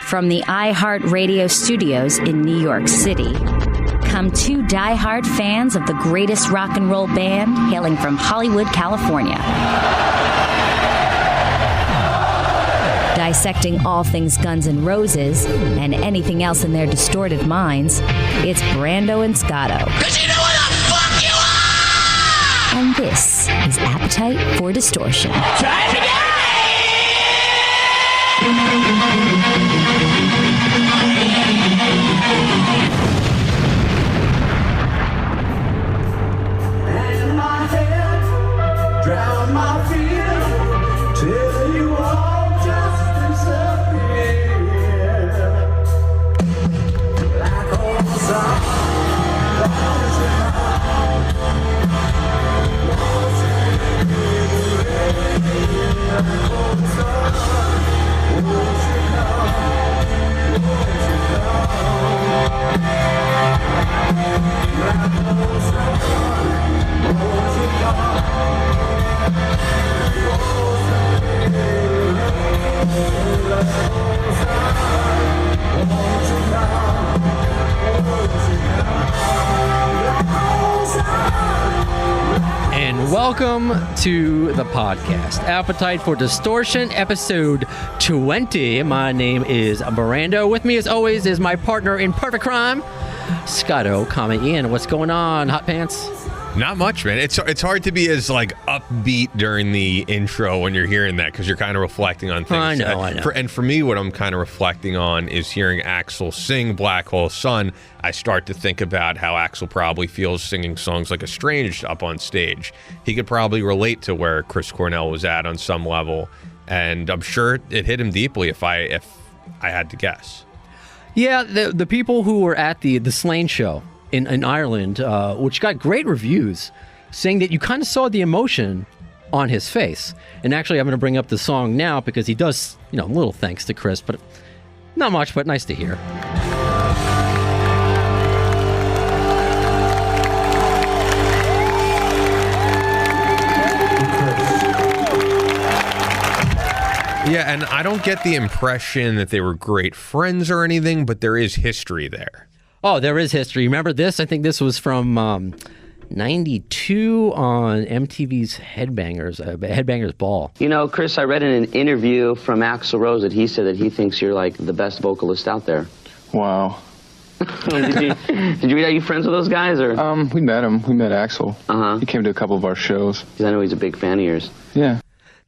From the iHeartRadio studios in New York City, come two diehard fans of the greatest rock and roll band hailing from Hollywood, California. Dissecting all things Guns N' Roses and anything else in their distorted minds, it's Brando and Scotto. 'Cause you know what the fuck you are! And this is Appetite for Distortion. Try it again! Hang my head, drown my fears, till you all just disappear. Like all the sun, lost in And welcome to the podcast, Appetite for Distortion, episode 20. My name is Brando. With me, as always, is my partner in perfect crime, Scotto. Comment in. What's going on, Hot Pants? Not much, man. It's hard to be as like upbeat during the intro when you're hearing that because you're kind of reflecting on things. I know. And for me, what I'm kind of reflecting on is hearing Axl sing Black Hole Sun. I start to think about how Axl probably feels singing songs like Estranged up on stage. He could probably relate to where Chris Cornell was at on some level, and I'm sure it hit him deeply if I had to guess. Yeah, the people who were at the Slane show in Ireland, which got great reviews, saying that you kind of saw the emotion on his face. And actually, I'm going to bring up the song now because he does, a little thanks to Chris, but not much, but nice to hear. Yeah, and I don't get the impression that they were great friends or anything, but there is history there. Oh, there is history. Remember this? I think this was from 92 on MTV's Headbangers Ball. You know, Chris, I read in an interview from Axl Rose that he said that he thinks you're like the best vocalist out there. Wow. Did you read? Are you friends with those guys, or? We met him. We met Axl. He came to a couple of our shows. Because I know he's a big fan of yours. Yeah.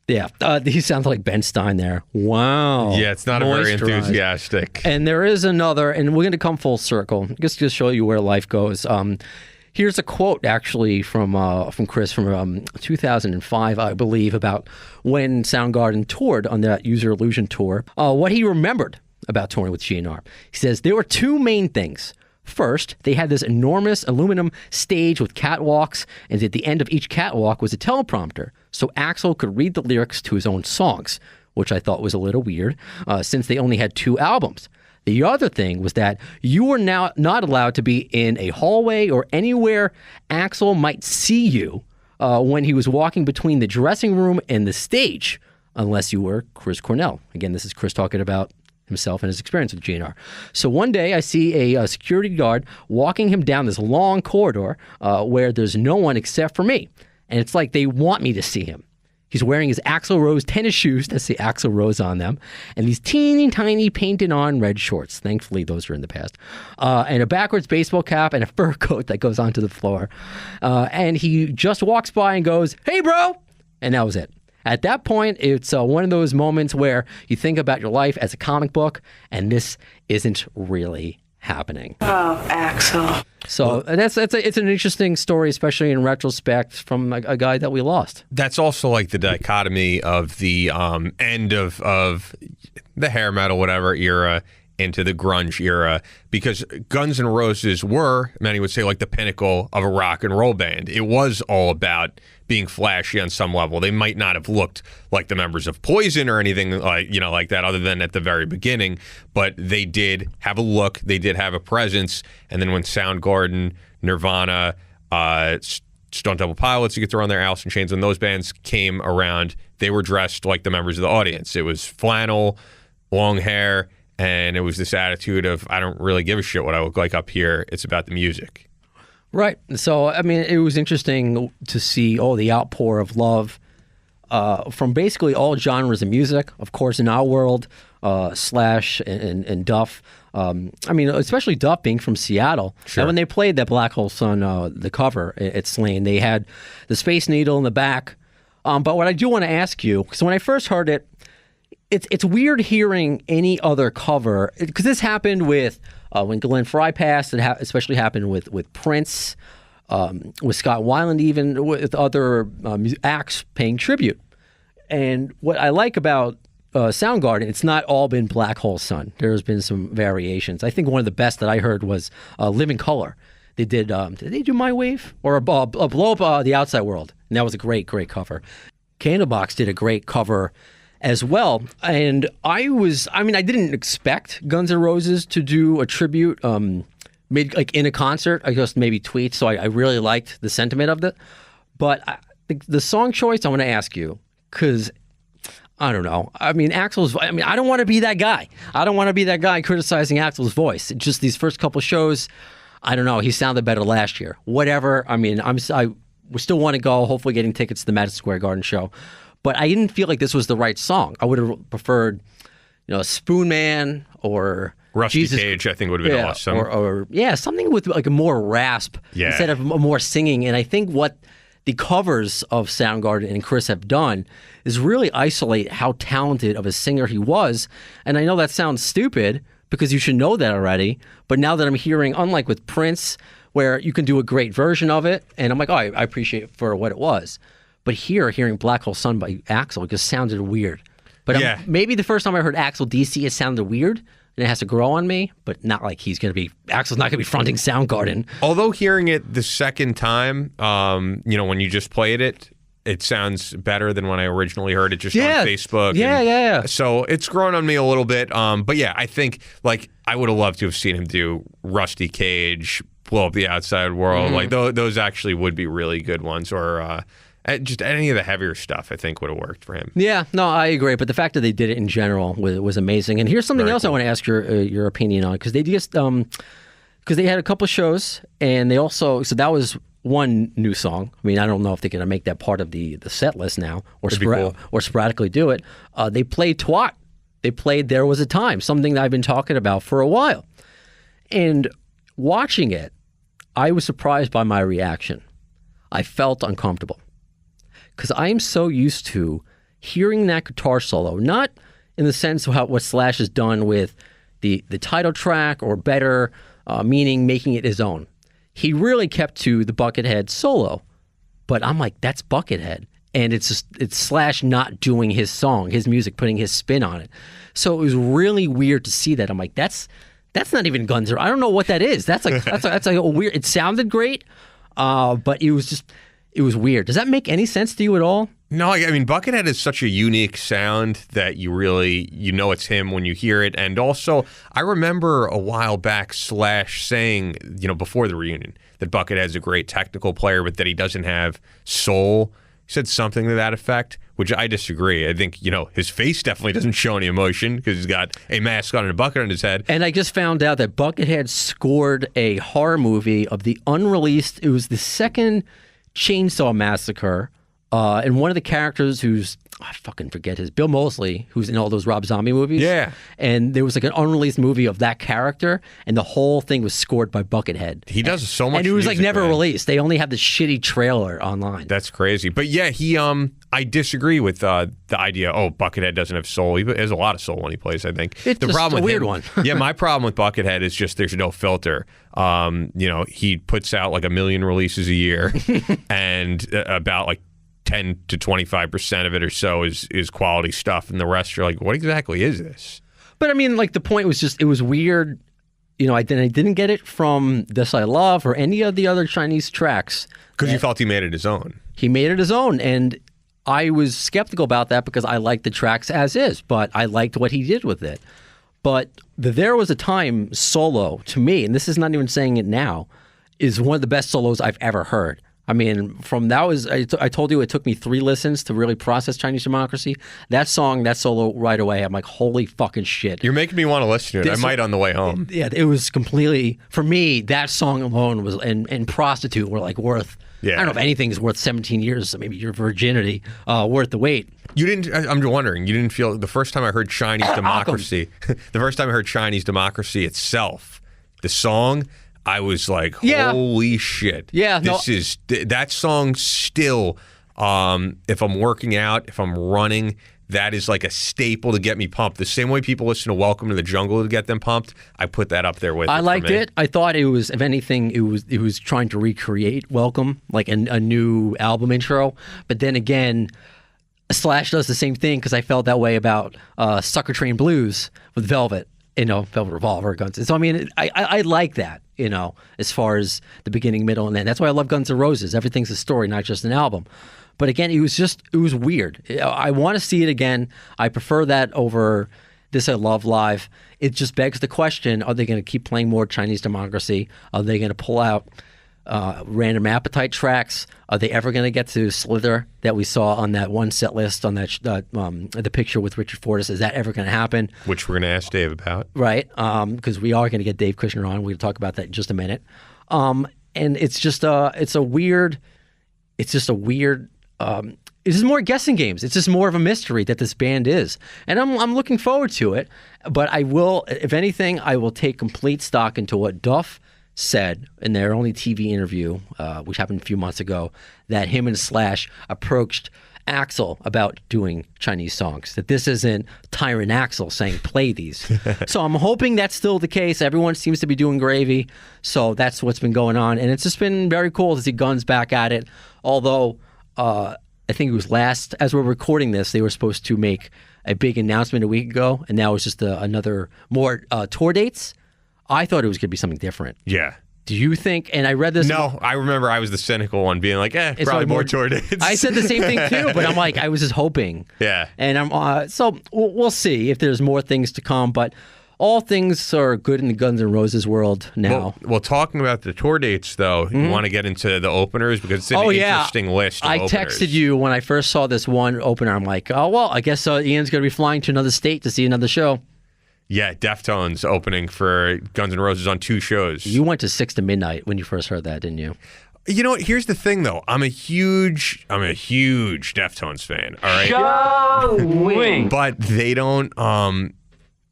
Yeah, he sounds like Ben Stein there. Wow. Yeah, it's not a very enthusiastic. And there is another, and we're going to come full circle, just to show you where life goes. Here's a quote, actually, from Chris from 2005, I believe, about when Soundgarden toured on that User Illusion tour. What he remembered about touring with GN'R. He says, there were two main things. First, they had this enormous aluminum stage with catwalks, and at the end of each catwalk was a teleprompter, so Axl could read the lyrics to his own songs, which I thought was a little weird, since they only had 2 albums. The other thing was that you were now not allowed to be in a hallway or anywhere Axl might see you when he was walking between the dressing room and the stage, unless you were Chris Cornell. Again, this is Chris talking about himself and his experience with GN'R. So one day I see a security guard walking him down this long corridor where there's no one except for me. And it's like they want me to see him. He's wearing his Axl Rose tennis shoes that say Axl Rose on them, and these teeny tiny painted on red shorts. Thankfully, those are in the past. And a backwards baseball cap and a fur coat that goes onto the floor. And he just walks by and goes, "Hey, bro!" And that was it. At that point, it's one of those moments where you think about your life as a comic book, and this isn't really happening. Oh, Axl. So it's an interesting story, especially in retrospect, from a guy that we lost. That's also like the dichotomy of the end of the hair metal, whatever era, into the grunge era, because Guns N' Roses were, many would say, like the pinnacle of a rock and roll band. It was all about being flashy on some level. They might not have looked like the members of Poison or anything like that, other than at the very beginning, but they did have a look, they did have a presence. And then when Soundgarden, Nirvana, Stone Temple Pilots, you could throw on there, Alice in Chains, when those bands came around, they were dressed like the members of the audience. It was flannel, long hair, And it was this attitude of, I don't really give a shit what I look like up here. It's about the music. Right. So, I mean, it was interesting to see, the outpour of love from basically all genres of music. Of course, in our world, Slash and Duff. I mean, especially Duff being from Seattle. Sure. And when they played that Black Hole Sun, the cover at Slane, they had the Space Needle in the back. But what I do want to ask you, because when I first heard it, it's weird hearing any other cover, because this happened with when Glenn Frey passed. It especially happened with Prince, with Scott Weiland, even with other acts paying tribute. And what I like about Soundgarden, it's not all been Black Hole Sun. There's been some variations. I think one of the best that I heard was Living Color. They did they do My Wave? Or a Blow Up the Outside World? And that was a great cover. Candlebox did a great cover as well. And I didn't expect Guns N' Roses to do a tribute made like in a concert. I guess maybe tweets. So I really liked the sentiment of it. But the song choice, I want to ask you, because I don't know. I mean, I don't want to be that guy. I don't want to be that guy criticizing Axl's voice. Just these first couple shows, I don't know. He sounded better last year. Whatever. I mean, I still want to go, hopefully getting tickets to the Madison Square Garden show. But I didn't feel like this was the right song. I would have preferred, Spoon Man or Rusty Cage, I think would have been awesome. Or something with like a more rasp instead of more singing. And I think what the covers of Soundgarden and Chris have done is really isolate how talented of a singer he was. And I know that sounds stupid because you should know that already. But now that I'm hearing, unlike with Prince, where you can do a great version of it, and I'm like, I appreciate it for what it was. But hearing Black Hole Sun by Axl just sounded weird. But maybe the first time I heard Axl DC, it sounded weird, and it has to grow on me, but not like Axl's not going to be fronting Soundgarden. Although hearing it the second time, when you just played it, it sounds better than when I originally heard it just on Facebook. Yeah. So it's grown on me a little bit. But yeah, I think I would have loved to have seen him do Rusty Cage, Blow Up the Outside World. Like those actually would be really good ones, or just any of the heavier stuff I think would have worked for him. Yeah, no, I agree. But the fact that they did it in general was amazing. And here's something else I want to ask your opinion on, because they just because they had a couple shows, and they also that was one new song. I mean, I don't know if they're going to make that part of the set list now, or sporadically do it. They played Twat. They played There Was a Time, something that I've been talking about for a while. And watching it, I was surprised by my reaction. I felt uncomfortable because I am so used to hearing that guitar solo, not in the sense of what Slash has done with the title track, or better, meaning making it his own. He really kept to the Buckethead solo, but I'm like, that's Buckethead. And it's Slash not doing his song, his music, putting his spin on it. So it was really weird to see that. I'm like, that's not even Guns N' Roses. I don't know what that is. That's like a weird. It sounded great, but it was weird. Does that make any sense to you at all? No, I mean, Buckethead is such a unique sound that you know it's him when you hear it. And also, I remember a while back Slash saying, before the reunion, that Buckethead's a great technical player, but that he doesn't have soul. He said something to that effect, which I disagree. I think, his face definitely doesn't show any emotion because he's got a mask on and a bucket on his head. And I just found out that Buckethead scored a horror movie of the unreleased, it was the second Chainsaw Massacre. And one of the characters I fucking forget Bill Moseley, who's in all those Rob Zombie movies. Yeah. And there was like an unreleased movie of that character, and the whole thing was scored by Buckethead. He does so much and it was music, never man. released. They only have the shitty trailer online. That's crazy. But yeah, I disagree with the idea, Buckethead doesn't have soul. He has a lot of soul when he plays, I think. It's just a weird one. Yeah, my problem with Buckethead is just there's no filter. He puts out like 1 million releases a year, and about like 10 to 25% of it or so is quality stuff, and the rest you're like, what exactly is this? But I mean, like, the point was just, it was weird. I didn't get it from This I Love or any of the other Chinese tracks. Because you felt he made it his own. He made it his own, and I was skeptical about that because I liked the tracks as is, but I liked what he did with it. But There Was a Time solo, to me, and this is not even saying it now, is one of the best solos I've ever heard. I mean, from that was I told you it took me 3 listens to really process Chinese Democracy. That song, that solo right away, I'm like, holy fucking shit. You're making me want to listen to it. I might on the way home. Yeah, it was completely, for me, that song alone was, and Prostitute were like worth, I don't know if anything's worth 17 years, maybe your virginity, worth the wait. You didn't, I'm wondering, you didn't feel, the first time I heard Chinese Democracy, the first time I heard Chinese Democracy itself, the song, I was like, holy shit. Yeah. That song still, if I'm working out, if I'm running, that is like a staple to get me pumped. The same way people listen to Welcome to the Jungle to get them pumped, I put that up there with I liked it. I thought it was, if anything, it was trying to recreate Welcome, like a new album intro. But then again, Slash does the same thing because I felt that way about Sucker Train Blues with Velvet. Velvet Revolver, Guns. So I mean, I like that. As far as the beginning, middle, and end. That's why I love Guns N' Roses. Everything's a story, not just an album. But again, it was weird. I want to see it again. I prefer that over this I Love Live. It just begs the question, are they going to keep playing more Chinese Democracy? Are they going to pull out Random Appetite tracks? Are they ever going to get to Slither that we saw on that one set list on that the picture with Richard Fortus? Is that ever going to happen? Which we're going to ask Dave about. Right, because we are going to get Dave Kushner on. We're going to talk about that in just a minute. And it's just a weird. It's just more guessing games. It's just more of a mystery that this band is, and I'm looking forward to it. But I will, if anything, I will take complete stock into what Duff said in their only TV interview, which happened a few months ago, that him and Slash approached Axl about doing Chinese songs, that this isn't Tyrant Axl saying play these. So I'm hoping that's still the case. Everyone seems to be doing gravy, so that's what's been going on, and it's just been very cool to see Guns back at it. Although I think it was as we're recording this, they were supposed to make a big announcement a week ago, and now it's just another more tour dates. I thought it was going to be something different. Yeah. Do you think, and I read this. No, I remember I was the cynical one being like, probably more tour dates. I said the same thing too, but I'm like, I was just hoping. Yeah. And so we'll see if there's more things to come, but all things are good in the Guns N' Roses world now. Well, talking about the tour dates, though, you want to get into the openers because it's an interesting list of openers. I texted you when I first saw this one opener. I'm like, oh, well, I guess Ian's going to be flying to another state to see another show. Yeah, Deftones opening for Guns N' Roses on 2 shows. You went to 6 to midnight when you first heard that, didn't you? You know what? Here's the thing, though. I'm a huge Deftones fan. All right. Showing. But they don't.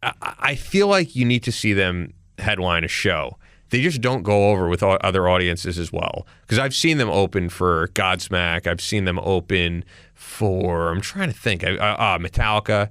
I feel like you need to see them headline a show. They just don't go over with other audiences as well. Because I've seen them open for Godsmack. I've seen them open for, I'm trying to think, Metallica.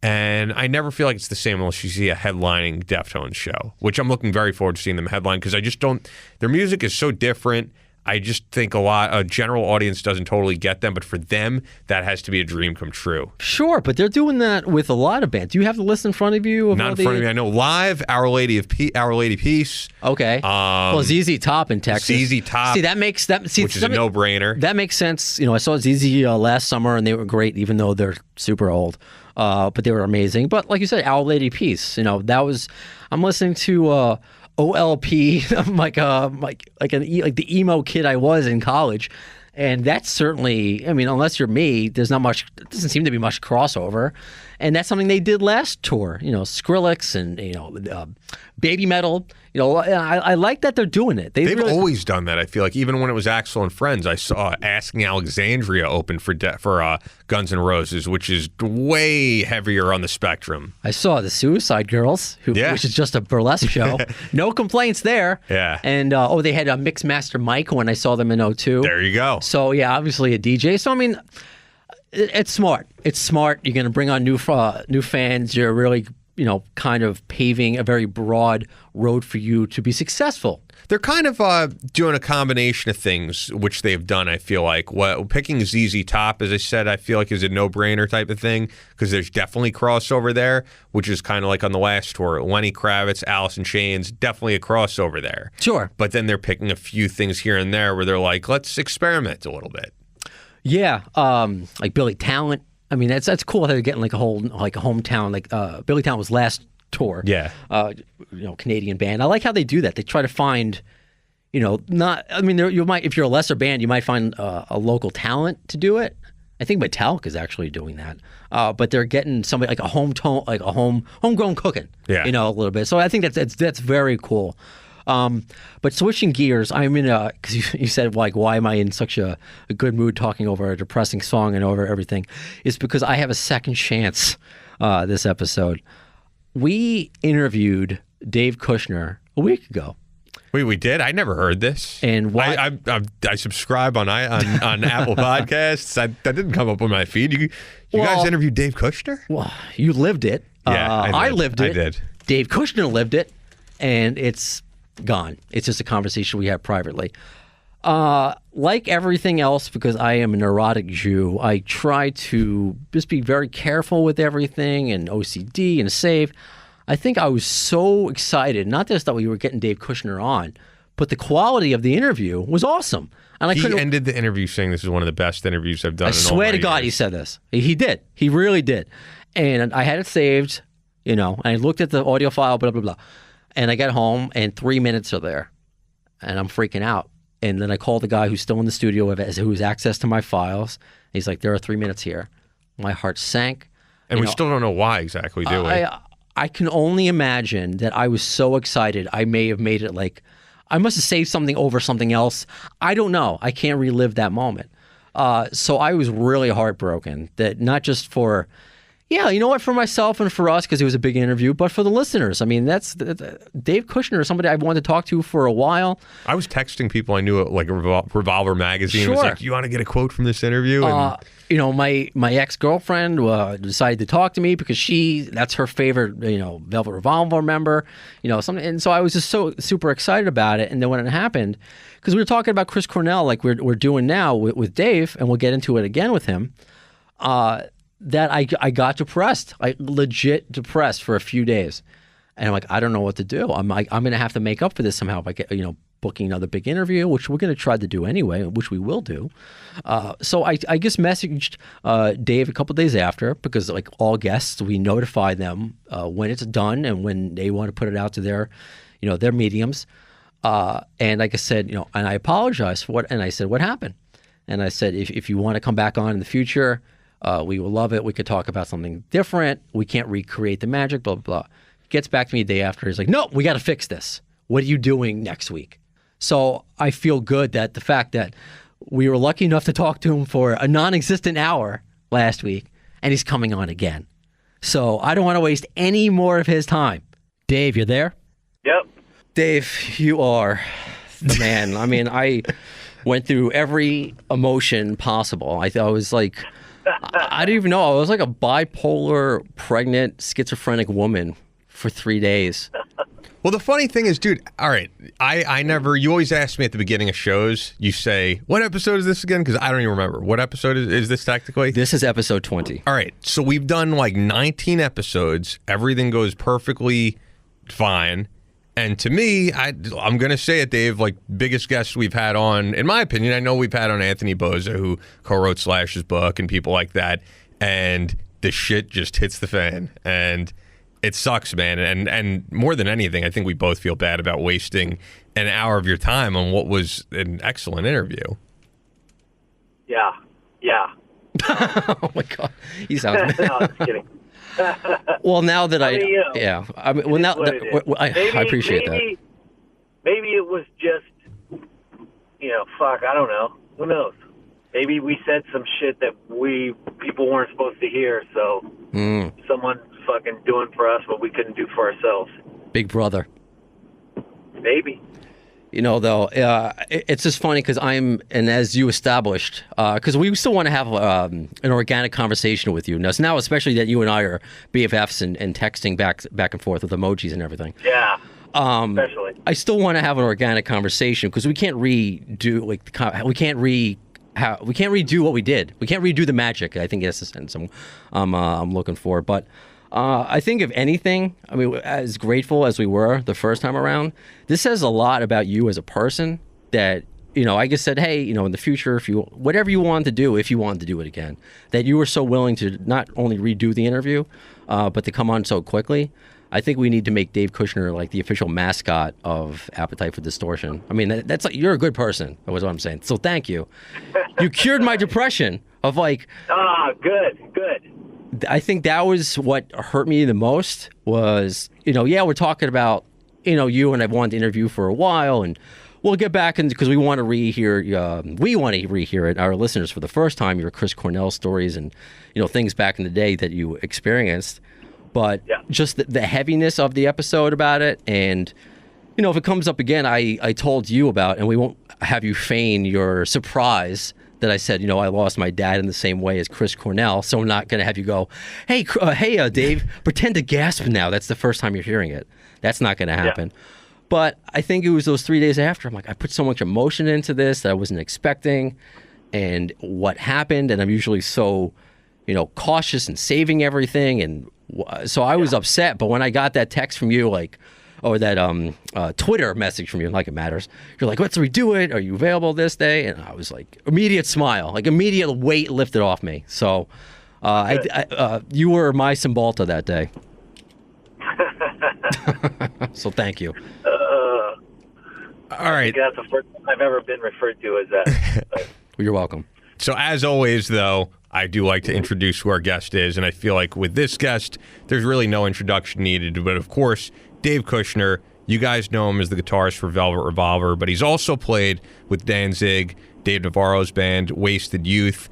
And I never feel like it's the same unless you see a headlining Deftones show, which I'm looking very forward to seeing them headline because I just don't, their music is so different. I just think a general audience doesn't totally get them, but for them, that has to be a dream come true. Sure, but they're doing that with a lot of bands. Do you have the list in front of you? Not in front of me. I know live, Our Lady Peace. Okay. Well, ZZ Top in Texas. ZZ Top. See, that makes that. See, which is a no-brainer. That makes sense. I saw ZZ last summer, and they were great, even though they're super old. But they were amazing. But like you said, Our Lady Peace. That was. I'm listening to. OLP, I'm like the emo kid I was in college, and that's certainly, I mean, unless you're me, there's not much. It doesn't seem to be much crossover, and that's something they did last tour. Skrillex and Baby Metal. I like that they're doing it. They've really always done that. I feel like even when it was Axl and Friends, I saw Asking Alexandria open for Guns N' Roses, which is way heavier on the spectrum. I saw the Suicide Girls, which is just a burlesque show. No complaints there. Yeah. And they had a Mixmaster Mike when I saw them in 2002. There you go. So yeah, obviously a DJ. So I mean, it's smart. It's smart. You're going to bring on new fans. You're really kind of paving a very broad road for you to be successful. They're kind of doing a combination of things, which they've done, I feel like. Picking ZZ Top, as I said, I feel like is a no-brainer type of thing, because there's definitely crossover there, which is kind of like on the last tour. Lenny Kravitz, Alice in Chains, definitely a crossover there. Sure. But then they're picking a few things here and there where they're like, let's experiment a little bit. Yeah, like Billy Talent. I mean, that's cool how they're getting like a hometown. Like Billy Talent was last tour. Yeah. Canadian band. I like how they do that. They try to find, not. I mean, you might, if you're a lesser band, you might find a local talent to do it. I think Metallica is actually doing that, but they're getting somebody like a homegrown cooking, a little bit. So I think that's very cool. But switching gears, I'm in because you said like, why am I in such a good mood talking over a depressing song and over everything? Is because I have a second chance this episode. We interviewed Dave Kushner a week ago. Wait, we did? I never heard this. And why? I subscribe on Apple Podcasts. That didn't come up on my feed. You guys interviewed Dave Kushner? Well, you lived it. Yeah, I lived it. I did. Dave Kushner lived it, and it's gone. It's just a conversation we had privately. Like everything else, because I am a neurotic Jew, I try to just be very careful with everything and OCD and save. I think I was so excited, not just that we were getting Dave Kushner on, but the quality of the interview was awesome. And he ended the interview saying this is one of the best interviews I've done. I swear to God, he said this. He did. He really did. And I had it saved, and I looked at the audio file, blah, blah, blah. And I got home, and 3 minutes are there. And I'm freaking out. And then I called the guy who's still in the studio, who has access to my files. He's like, there are 3 minutes here. My heart sank. And we still don't know why exactly, do we? I can only imagine that I was so excited. I may have made it like, I must have saved something over something else. I don't know. I can't relive that moment. So I was really heartbroken that not just for, for myself and for us, because it was a big interview, but for the listeners. I mean, that's Dave Kushner is somebody I've wanted to talk to for a while. I was texting people I knew at like a Revolver magazine. Sure. It was like, you want to get a quote from this interview? And my ex-girlfriend decided to talk to me because that's her favorite, Velvet Revolver member, and so I was just so super excited about it. And then when it happened, because we were talking about Chris Cornell, like we're doing now with Dave, and we'll get into it again with him, that I got depressed, legit depressed for a few days. And I'm like, I don't know what to do. I'm going to have to make up for this somehow by booking another big interview, which we're going to try to do anyway, which we will do. So I just messaged Dave a couple days after, because like all guests, we notify them when it's done and when they want to put it out to their mediums. And like I said, and I apologized for and I said, what happened? And I said, if you want to come back on in the future, we will love it. We could talk about something different. We can't recreate the magic, blah, blah, blah. Gets back to me a day after. He's like, no, we got to fix this. What are you doing next week? So I feel good that the fact that we were lucky enough to talk to him for a non-existent hour last week, and he's coming on again. So I don't want to waste any more of his time. Dave, you there? Yep. Dave, you are the man. I mean, I went through every emotion possible. I was like, I don't even know. I was like a bipolar, pregnant, schizophrenic woman for 3 days. Well, the funny thing is, dude, all right, I never, you always ask me at the beginning of shows, you say, what episode is this again? Because I don't even remember. What episode is this technically? This is episode 20. All right, so we've done like 19 episodes. Everything goes perfectly fine. And to me, I'm going to say it, Dave, like biggest guest we've had on, in my opinion, I know we've had on Anthony Boza, who co-wrote Slash's book and people like that. And the shit just hits the fan. And it sucks, man. And more than anything, I think we both feel bad about wasting an hour of your time on what was an excellent interview. Yeah. Oh, my God. He sounds mad. No, I'm just kidding. Well, now that I appreciate that. Maybe it was just, I don't know. Who knows? Maybe we said some shit that people weren't supposed to hear, so someone's fucking doing for us what we couldn't do for ourselves. Big brother. Maybe. Though, it's just funny because and as you established, because we still want to have an organic conversation with you. Now, especially that you and I are BFFs and texting back and forth with emojis and everything. Yeah, especially. I still want to have an organic conversation because we can't redo what we did. We can't redo the magic. I think that's the sense I'm looking for. But I think if anything, I mean, as grateful as we were the first time around, this says a lot about you as a person that, I just said, hey, in the future, whatever you want to do, if you want to do it again, that you were so willing to not only redo the interview, but to come on so quickly. I think we need to make Dave Kushner like the official mascot of Appetite for Distortion. I mean, that's like, you're a good person. That was what I'm saying. So thank you. You cured my depression of like. Good. I think that was what hurt me the most was, we're talking about, you and I've wanted to interview for a while, and we'll get back into, because we want to rehear it, our listeners, for the first time, your Chris Cornell stories and, things back in the day that you experienced. But just the heaviness of the episode about it, and, if it comes up again, I told you about, and we won't have you feign your surprise that I said, I lost my dad in the same way as Chris Cornell, so I'm not going to have you go, hey, Dave, pretend to gasp now. That's the first time you're hearing it. That's not going to happen. Yeah. But I think it was those 3 days after, I'm like, I put so much emotion into this that I wasn't expecting, and what happened, and I'm usually so, cautious and saving everything, and so I was upset. But when I got that text from you, like, or that Twitter message from you, like it matters. You're like, let's redo it. Are you available this day? And I was like, immediate smile, like immediate weight lifted off me. So you were my Cymbalta that day. So thank you. All right. That's the first time I've ever been referred to as that. Well, you're welcome. So as always, though, I do like to introduce who our guest is, and I feel like with this guest, there's really no introduction needed. But of course, Dave Kushner, you guys know him as the guitarist for Velvet Revolver, but he's also played with Danzig, Dave Navarro's band, Wasted Youth.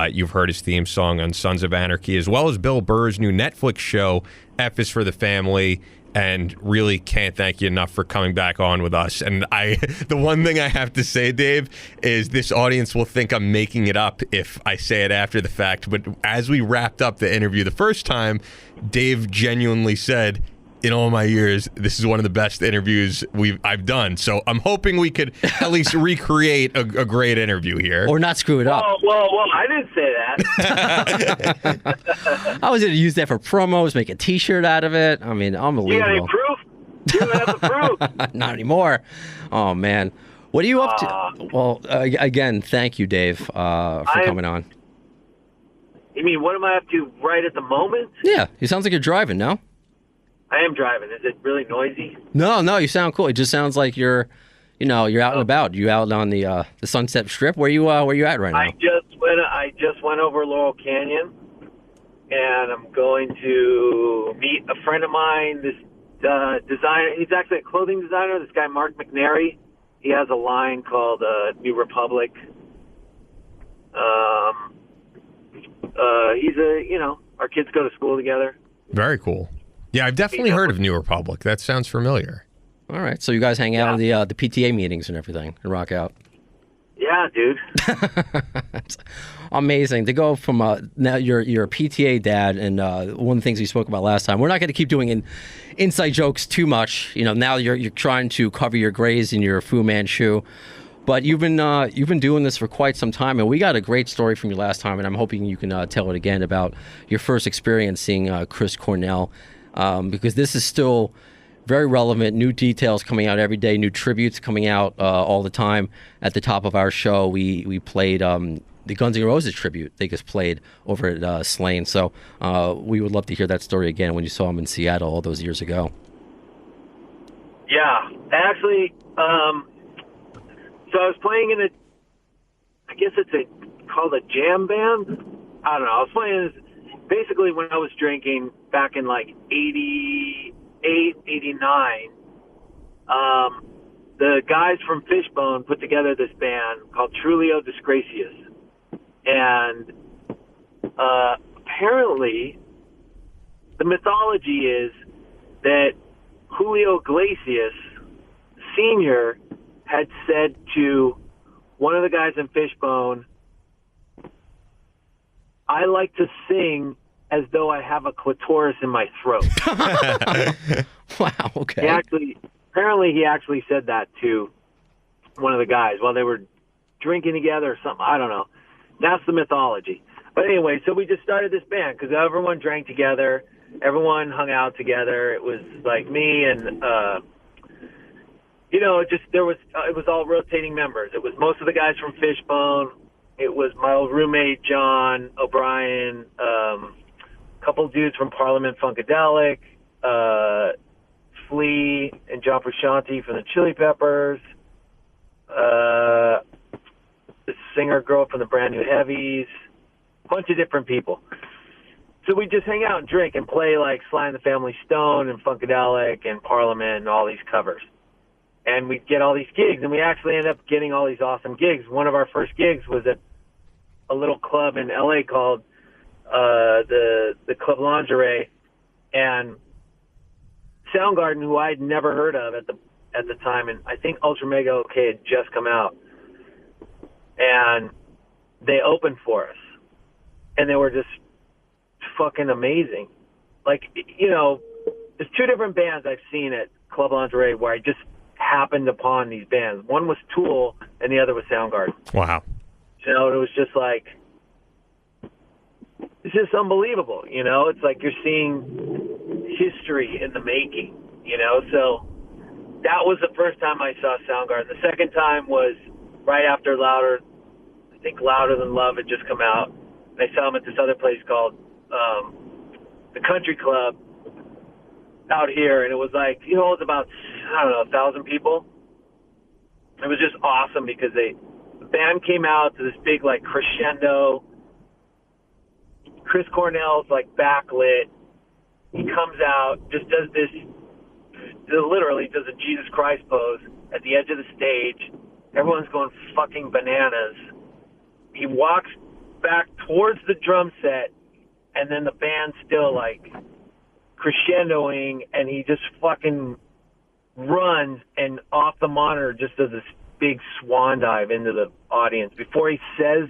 You've heard his theme song on Sons of Anarchy, as well as Bill Burr's new Netflix show, F is for the Family, and really can't thank you enough for coming back on with us. And the one thing I have to say, Dave, is this audience will think I'm making it up if I say it after the fact, but as we wrapped up the interview the first time, Dave genuinely said, in all my years, this is one of the best interviews I've done. So I'm hoping we could at least recreate a great interview here. Or not screw it up. Well, I didn't say that. I was going to use that for promos, make a T-shirt out of it. I mean, unbelievable. You got any proof? You don't have the proof. Not anymore. Oh, man. What are you up to? Well, again, thank you, Dave, for coming on. You mean, what am I up to right at the moment? Yeah, it sounds like you're driving, no? I am driving. Is it really noisy? No, you sound cool. It just sounds like you're out and about. You out on the Sunset Strip? Where you at right now? I just went over Laurel Canyon, and I'm going to meet a friend of mine. This designer. He's actually a clothing designer. This guy Mark McNary. He has a line called New Republic. He's our kids go to school together. Very cool. Yeah, I've definitely heard of New Republic. That sounds familiar. All right, so you guys hang out in the PTA meetings and everything and rock out. Yeah, dude. It's amazing to go from now you're a PTA dad, and one of the things we spoke about last time. We're not going to keep doing inside jokes too much. Now you're trying to cover your grays in your Fu Manchu. But you've been doing this for quite some time, and we got a great story from you last time, and I'm hoping you can tell it again about your first experience seeing Chris Cornell. Because this is still very relevant, new details coming out every day, new tributes coming out all the time. At the top of our show, we played the Guns N' Roses tribute they just played over at Slane. So we would love to hear that story again when you saw him in Seattle all those years ago. Yeah, actually, so I was playing in I guess it's called a jam band. I don't know. I was playing basically when I was drinking back in like 88, 89, the guys from Fishbone put together this band called Trulio Disgracious. And apparently the mythology is that Julio Iglesias Sr. had said to one of the guys in Fishbone, I like to sing as though I have a clitoris in my throat. Wow, okay. Apparently he actually said that to one of the guys while they were drinking together or something. I don't know. That's the mythology. But anyway, so we just started this band because everyone drank together. Everyone hung out together. It was like me and, it was all rotating members. It was most of the guys from Fishbone. It was my old roommate, John O'Brien, couple dudes from Parliament Funkadelic, Lee and John Frusciante from the Chili Peppers. The singer girl from the Brand New Heavies. A bunch of different people. So we just hang out and drink and play like Sly and the Family Stone and Funkadelic and Parliament and all these covers. And we'd get all these gigs, and we actually ended up getting all these awesome gigs. One of our first gigs was at a little club in L.A. called the Club Lingerie, and Soundgarden, who I'd never heard of at the time, and I think Ultra Mega OK had just come out, and they opened for us, and they were just fucking amazing. Like, you know, there's two different bands I've seen at Club Lingerie where I just happened upon these bands. One was Tool, and the other was Soundgarden. Wow. You know, it was just like, it's just unbelievable, you know? It's like you're seeing history in the making, you know? So that was the first time I saw Soundgarden. The second time was right after Louder, I think Louder Than Love had just come out. And I saw them at this other place called the Country Club out here, and it was like, you know, it was about, I don't know, 1,000 people. It was just awesome because the band came out to this big, like, crescendo. Chris Cornell's, like, backlit. He comes out, just does this, literally does a Jesus Christ pose at the edge of the stage. Everyone's going fucking bananas. He walks back towards the drum set, and then the band's still, like, crescendoing, and he just fucking runs and off the monitor just does this big swan dive into the audience before he says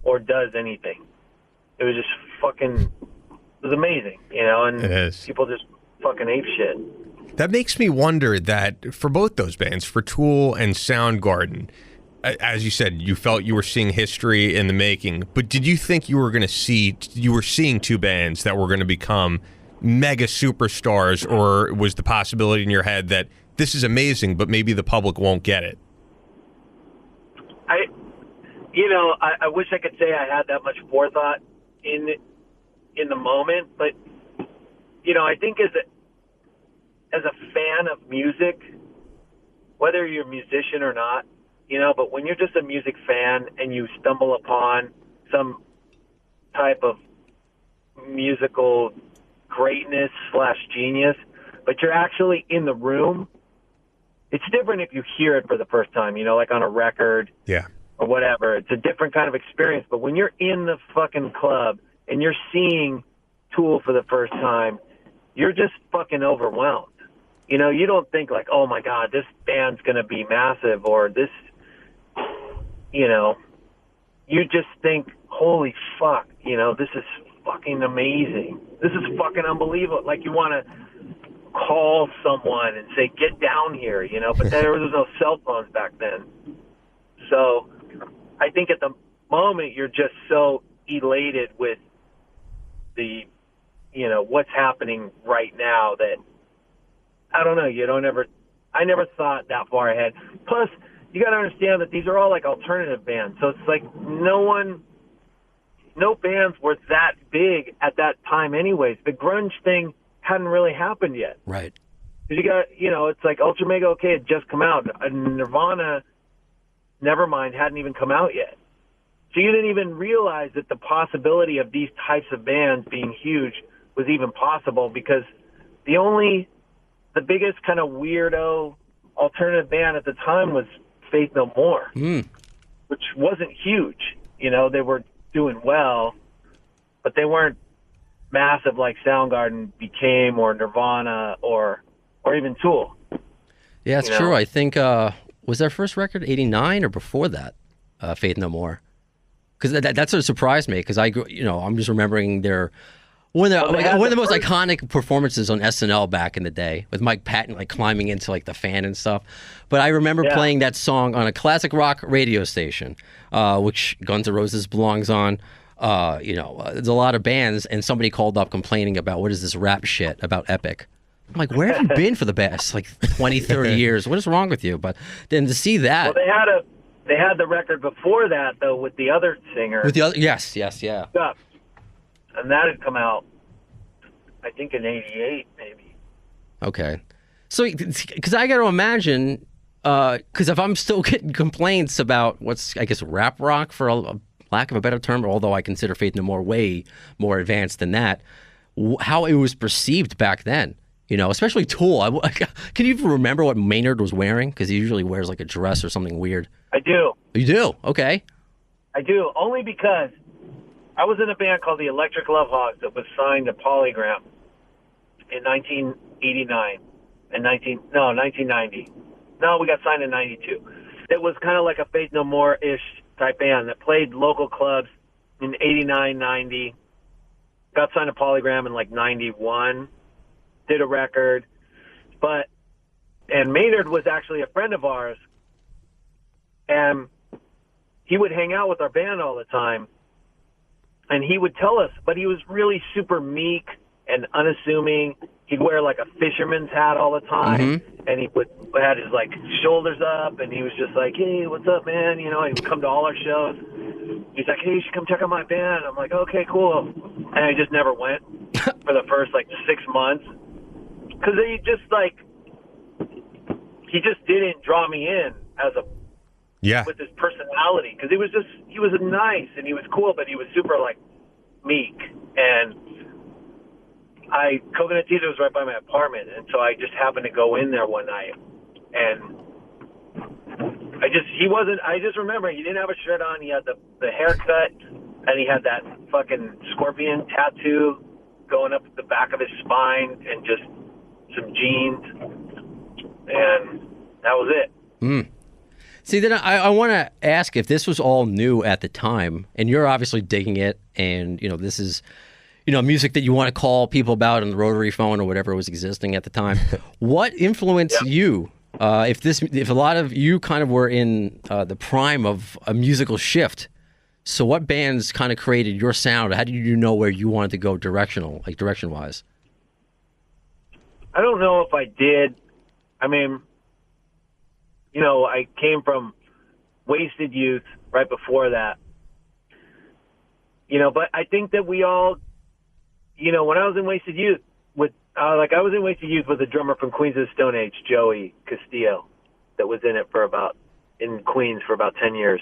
or does anything. It was just fucking, it was amazing, you know, and people just fucking ape shit. That makes me wonder that for both those bands, for Tool and Soundgarden, as you said, you felt you were seeing history in the making, but did you think you were seeing two bands that were going to become mega superstars, or was the possibility in your head that this is amazing, but maybe the public won't get it? I wish I could say I had that much forethought in the moment, but, you know, I think as a fan of music, whether you're a musician or not, you know, but when you're just a music fan and you stumble upon some type of musical greatness / genius, but you're actually in the room, it's different if you hear it for the first time, you know, like on a record. Yeah. Or whatever. It's a different kind of experience. But when you're in the fucking club and you're seeing Tool for the first time, you're just fucking overwhelmed. You know, you don't think like, oh my God, this band's going to be massive, or this, you know, you just think, holy fuck, you know, this is fucking amazing. This is fucking unbelievable. Like you want to call someone and say, get down here, you know, but there was no cell phones back then. So I think at the moment you're just so elated with the, you know, what's happening right now that, I don't know, I never thought that far ahead. Plus, you got to understand that these are all like alternative bands. So it's like no bands were that big at that time anyways. The grunge thing hadn't really happened yet. Right. You got, you know, it's like Ultra Mega OK had just come out. Nirvana, Nevermind, hadn't even come out yet. So you didn't even realize that the possibility of these types of bands being huge was even possible, because the biggest kind of weirdo alternative band at the time was Faith No More, which wasn't huge. You know, they were doing well, but they weren't massive like Soundgarden became, or Nirvana, or even Tool. Yeah, it's true. I think, was their first record 89 or before that, Faith No More? Because that sort of surprised me, because I'm just remembering one of the most iconic performances on SNL back in the day, with Mike Patton like climbing into like the fan and stuff. But I remember playing that song on a classic rock radio station, which Guns N' Roses belongs on. There's a lot of bands, and somebody called up complaining about what is this rap shit about Epic. I'm like, where have you been for the past like 20, 30 years? What is wrong with you? But then to see that, well, they had the record before that though with the other singer. With the other, yes, yeah. Stuff. And that had come out, I think, in '88, maybe. Okay. So, because I got to imagine, because if I'm still getting complaints about what's, I guess, rap rock, for a lack of a better term, although I consider Faith No More way more advanced than that, how it was perceived back then, you know, especially Tool. Can you even remember what Maynard was wearing? Because he usually wears like a dress or something weird. I do. You do? Okay. I do, only because I was in a band called the Electric Love Hogs that was signed to Polygram in 1989 and 1990. No, we got signed in 92. It was kind of like a Faith No More-ish type band that played local clubs in 89, 90. Got signed to Polygram in like 91. Did a record. And Maynard was actually a friend of ours. And he would hang out with our band all the time. And he would tell us, but he was really super meek and unassuming. He'd wear like a fisherman's hat all the time, and he had his like shoulders up, and he was just like, "Hey, what's up, man?" You know, he would come to all our shows. He's like, "Hey, you should come check out my band." I'm like, "Okay, cool," and I just never went for the first like 6 months because he just didn't draw me in as a with his personality, because he was nice and he was cool, but he was super like meek. And Coconut Teaser was right by my apartment, and so I just happened to go in there one night, and I just remember he didn't have a shirt on. He had the haircut, and he had that fucking scorpion tattoo going up the back of his spine, and just some jeans, and that was it. See, then I want to ask if this was all new at the time, and you're obviously digging it, and, you know, this is, you know, music that you want to call people about on the rotary phone or whatever was existing at the time. What influenced you, if a lot of you kind of were in the prime of a musical shift? So what bands kind of created your sound? How did you know where you wanted to go direction-wise? I don't know if I did. I mean, you know, I came from Wasted Youth right before that. You know, but I think that we all, you know, when I was in Wasted Youth I was in Wasted Youth with a drummer from Queens of the Stone Age, Joey Castillo, that was in Queens for about 10 years,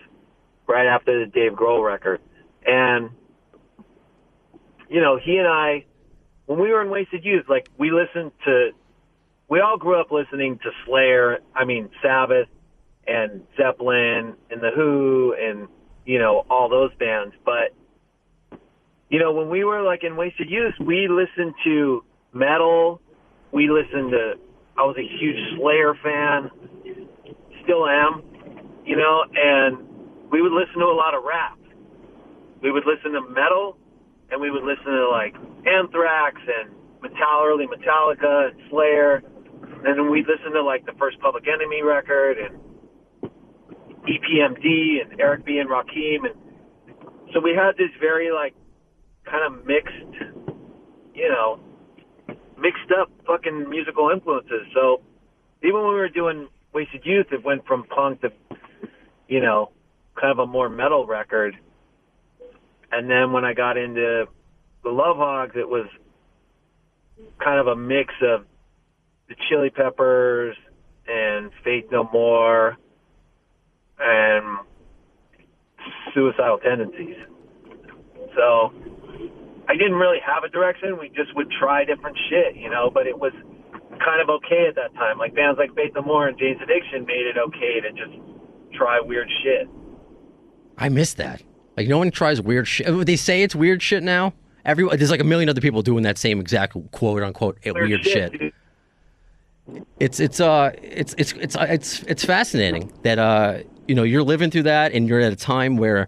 right after the Dave Grohl record. And, you know, he and I, when we were in Wasted Youth, like, we all grew up listening to Sabbath and Zeppelin and The Who and, you know, all those bands. But, you know, when we were like in Wasted Youth, we listened to metal. I was a huge Slayer fan, still am, you know, and we would listen to a lot of rap. We would listen to metal, and we would listen to like Anthrax and early Metallica and Slayer. And then we'd listen to like the first Public Enemy record and EPMD and Eric B. and Rakim. And so we had this very like kind of mixed up fucking musical influences. So even when we were doing Wasted Youth, it went from punk to, you know, kind of a more metal record. And then when I got into the Love Hogs, it was kind of a mix of the Chili Peppers and Faith No More and Suicidal Tendencies. So I didn't really have a direction. We just would try different shit, you know, but it was kind of okay at that time. Like bands like Faith No More and Jane's Addiction made it okay to just try weird shit. I miss that. Like, no one tries weird shit. They say it's weird shit now. There's like a million other people doing that same exact quote unquote weird shit. It's fascinating that you know, you're living through that, and you're at a time where,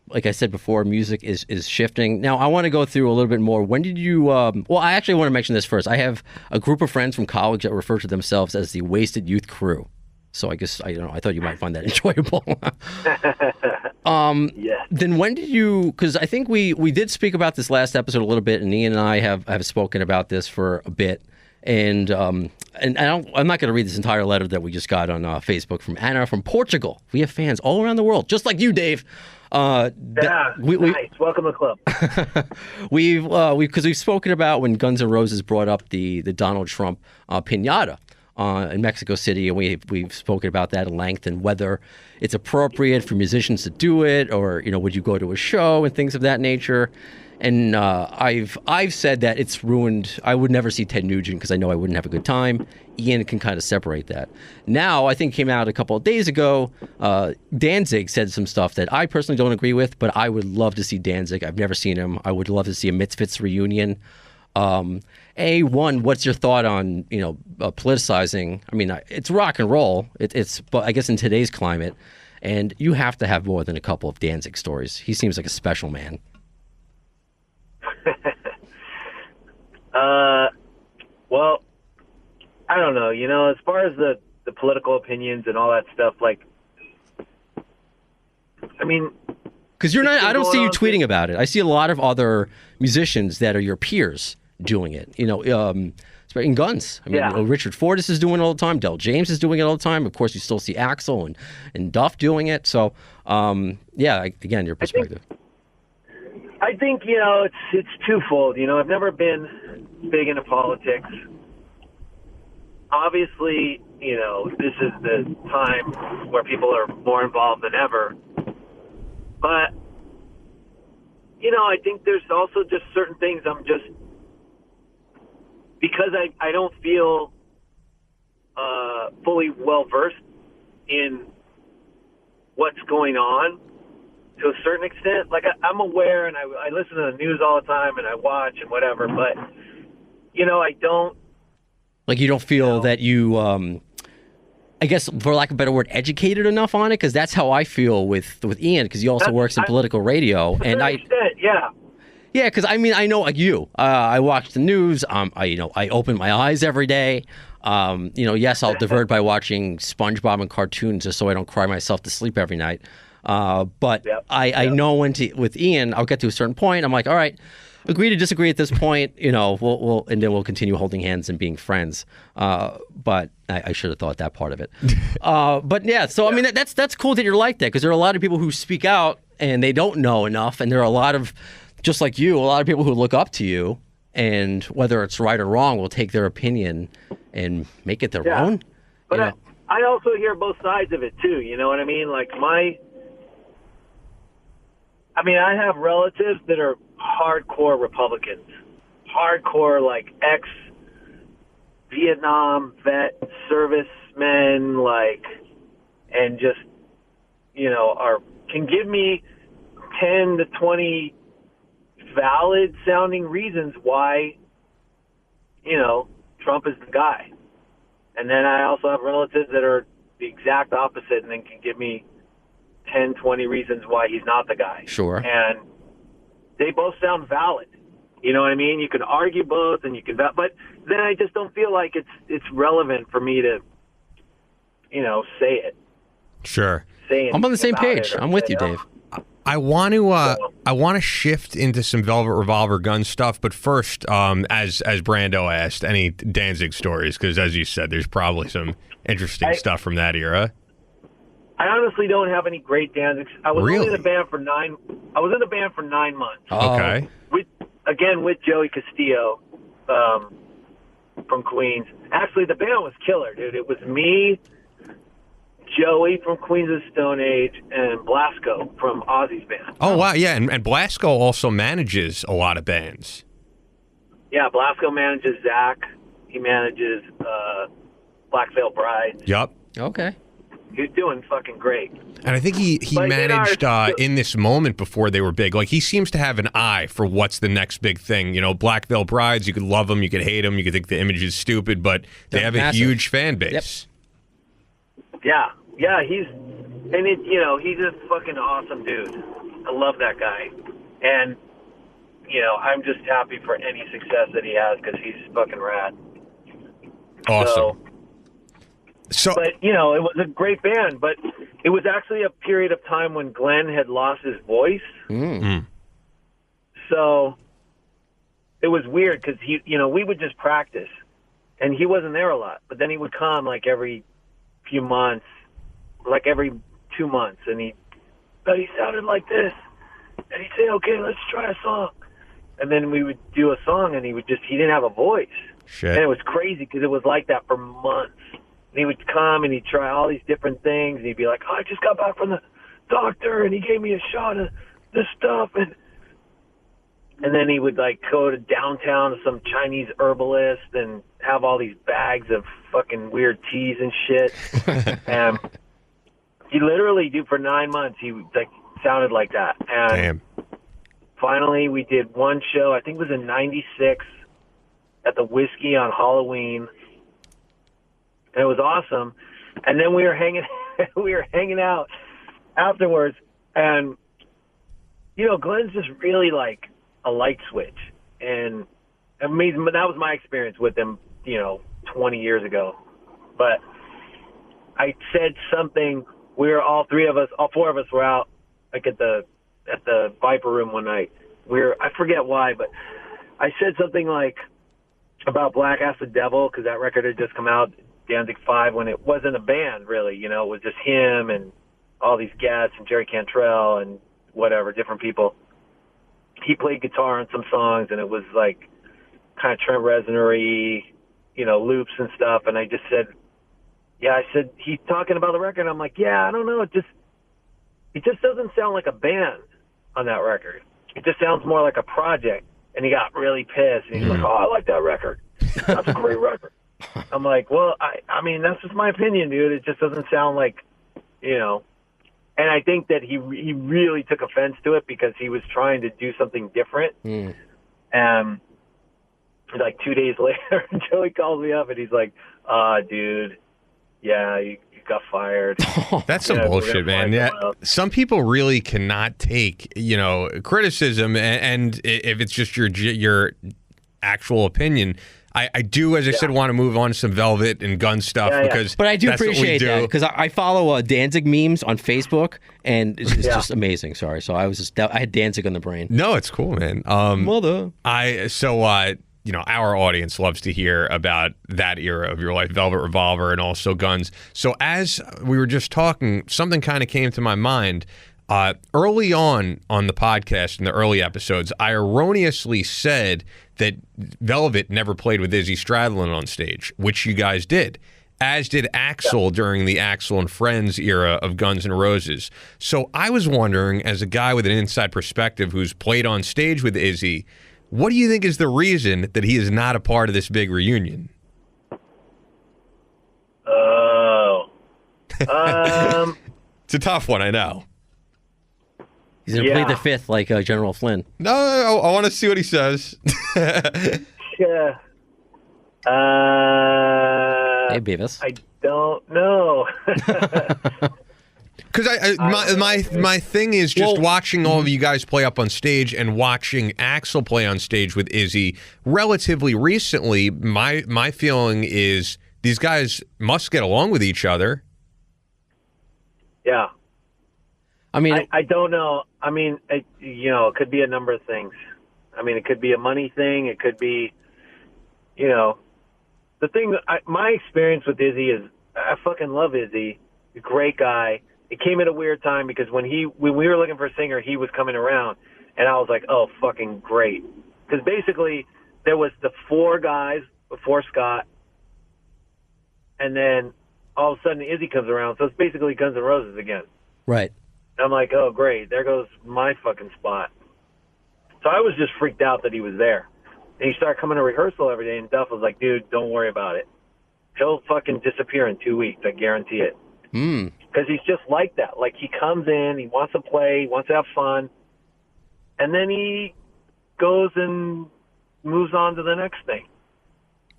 like I said before, music is shifting. Now, I want to go through a little bit more. When did you? Well, I actually want to mention this first. I have a group of friends from college that refer to themselves as the Wasted Youth Crew. So I guess I thought you might find that enjoyable. Yeah. Then when did you? Because I think we did speak about this last episode a little bit, and Ian and I have spoken about this for a bit. And I'm not going to read this entire letter that we just got on Facebook from Anna from Portugal. We have fans all around the world, just like you, Dave. Nice. Welcome to the club. Because we've spoken about when Guns N' Roses brought up the Donald Trump pinata in Mexico City, and we've spoken about that at length and whether it's appropriate for musicians to do it, or would you go to a show and things of that nature. And I've said that it's ruined. I would never see Ted Nugent because I know I wouldn't have a good time. Ian can kind of separate that. Now, I think came out a couple of days ago, Danzig said some stuff that I personally don't agree with, but I would love to see Danzig. I've never seen him. I would love to see a Misfits reunion. What's your thought on, politicizing? I mean, it's rock and roll. But I guess in today's climate, and you have to have more than a couple of Danzig stories. He seems like a special man. Well, I don't know. As far as the political opinions and all that stuff, because you're not. I don't see you tweeting about it. I see a lot of other musicians that are your peers doing it. In Guns. Richard Fortus is doing it all the time. Del James is doing it all the time. Of course, you still see Axl and Duff doing it. So, again, your perspective. I think it's twofold. I've never been big into politics. Obviously, this is the time where people are more involved than ever. But I think there's also just certain things I'm just, because I don't feel fully well versed in what's going on. To a certain extent, I'm aware and I listen to the news all the time and I watch and whatever, but I don't. You don't feel that you, I guess, for lack of a better word, educated enough on it, because that's how I feel with Ian, because he also works in political radio, and yeah, because I know like you, I watch the news. I open my eyes every day. Yes, I'll divert by watching SpongeBob and cartoons just so I don't cry myself to sleep every night. But I know with Ian, I'll get to a certain point. I'm like, all right, agree to disagree at this point. We'll and then we'll continue holding hands and being friends. But I should have thought that part of it. But yeah, so I mean, that's cool that you're like that, because there are a lot of people who speak out and they don't know enough, and there are a lot of, just like you, a lot of people who look up to you, and whether it's right or wrong, will take their opinion and make it their own. But I also hear both sides of it too. You know what I mean? I have relatives that are hardcore Republicans, hardcore ex-Vietnam vet servicemen, and just can give me 10 to 20 valid sounding reasons why Trump is the guy. And then I also have relatives that are the exact opposite, and then can give me 10, 20 reasons why he's not the guy. Sure. And they both sound valid. You know what I mean? You can argue both, and you can, but then I just don't feel like it's relevant for me to, say it. Sure. I'm on the same page. I'm with you, Dave. I want to shift into some Velvet Revolver gun stuff, but first, as Brando asked, any Danzig stories? Because as you said, there's probably some interesting stuff from that era. I honestly don't have any great Danzig. I was only in the band for 9 months. Okay. With Joey Castillo from Queens. Actually, the band was killer, dude. It was me, Joey from Queens of the Stone Age, and Blasco from Ozzy's band. Oh, wow, yeah, and Blasco also manages a lot of bands. Yeah, Blasco manages Zach. He manages Black Veil Bride. Yup. Okay. He's doing fucking great. And I think he managed in this moment before they were big. He seems to have an eye for what's the next big thing. Black Veil Brides, you could love them, you could hate them, you could think the image is stupid, but they have a huge fan base. Yep. Yeah, he's a fucking awesome dude. I love that guy. And, I'm just happy for any success that he has, because he's fucking rad. Awesome. But, it was a great band, but it was actually a period of time when Glenn had lost his voice. Mm. So it was weird, because we would just practice, and he wasn't there a lot, but then he would come every few months, every 2 months, and he sounded like this, and he'd say, okay, let's try a song. And then we would do a song, and he didn't have a voice. Shit. And it was crazy, because it was like that for months. And he would come and he'd try all these different things. And he'd be like, oh, I just got back from the doctor and he gave me a shot of this stuff. And then he would like go to downtown to some Chinese herbalist and have all these bags of fucking weird teas and shit. And he literally for 9 months, he like sounded like that. And finally we did one show, I think it was in 96 at the Whiskey on Halloween. And it was awesome. And then we were hanging out afterwards. And, you know, Glenn's just really like a light switch. And I mean, that was my experience with him, you know, 20 years ago. But I said something, all four of us were out like at the Viper Room one night. I forget why, but I said something like about Black Acid Devil, because that record had just come out, Danzig 5, when it wasn't a band really, you know, it was just him and all these guests and Jerry Cantrell and whatever, different people. He played guitar on some songs, and it was like kind of Trent Reznor-y, you know, loops and stuff. And I just said, he's talking about the record. I'm like, yeah, I don't know. It just doesn't sound like a band on that record. It just sounds more like a project. And he got really pissed. And he's like, oh, I like that record. That's a great record. I'm like, well, I mean, that's just my opinion, dude. It just doesn't sound like, you know. And I think that he really took offense to it because he was trying to do something different. And like 2 days later, Joey calls me up and he's like, dude, yeah, you got fired. That's some bullshit, man. Yeah, some people really cannot take, you know, criticism, and if it's just your actual opinion. I do, as I said, want to move on to some Velvet and gun stuff because. But I do appreciate that because I follow Danzig memes on Facebook, and it's just amazing. Sorry, so I had Danzig on the brain. No, it's cool, man. Mother. You know, our audience loves to hear about that era of your life, Velvet Revolver, and also Guns. So as we were just talking, something kind of came to my mind. Early on the podcast, in the early episodes, I erroneously said that Velvet never played with Izzy Stradlin on stage, which you guys did, as did Axl during the Axl and Friends era of Guns N' Roses. So I was wondering, as a guy with an inside perspective who's played on stage with Izzy, what do you think is the reason that he is not a part of this big reunion? Oh. It's a tough one, I know. He's going to plead the fifth like General Flynn. No, I want to see what he says. Yeah. Hey, Beavis. I don't know. Because my thing is just watching all of you guys play up on stage and watching Axl play on stage with Izzy relatively recently. My feeling is these guys must get along with each other. Yeah. I mean, I don't know. I mean, it could be a number of things. I mean, it could be a money thing. It could be, you know, the thing. My experience with Izzy is I fucking love Izzy. He's a great guy. It came at a weird time because when we were looking for a singer, he was coming around, and I was like, oh, fucking great. Because basically there was the four guys before Scott, and then all of a sudden Izzy comes around, so it's basically Guns N' Roses again. Right. I'm like, oh, great. There goes my fucking spot. So I was just freaked out that he was there. And he started coming to rehearsal every day, and Duff was like, dude, don't worry about it. He'll fucking disappear in 2 weeks. I guarantee it. Because he's just like that. Like, he comes in, he wants to play, he wants to have fun, and then he goes and moves on to the next thing.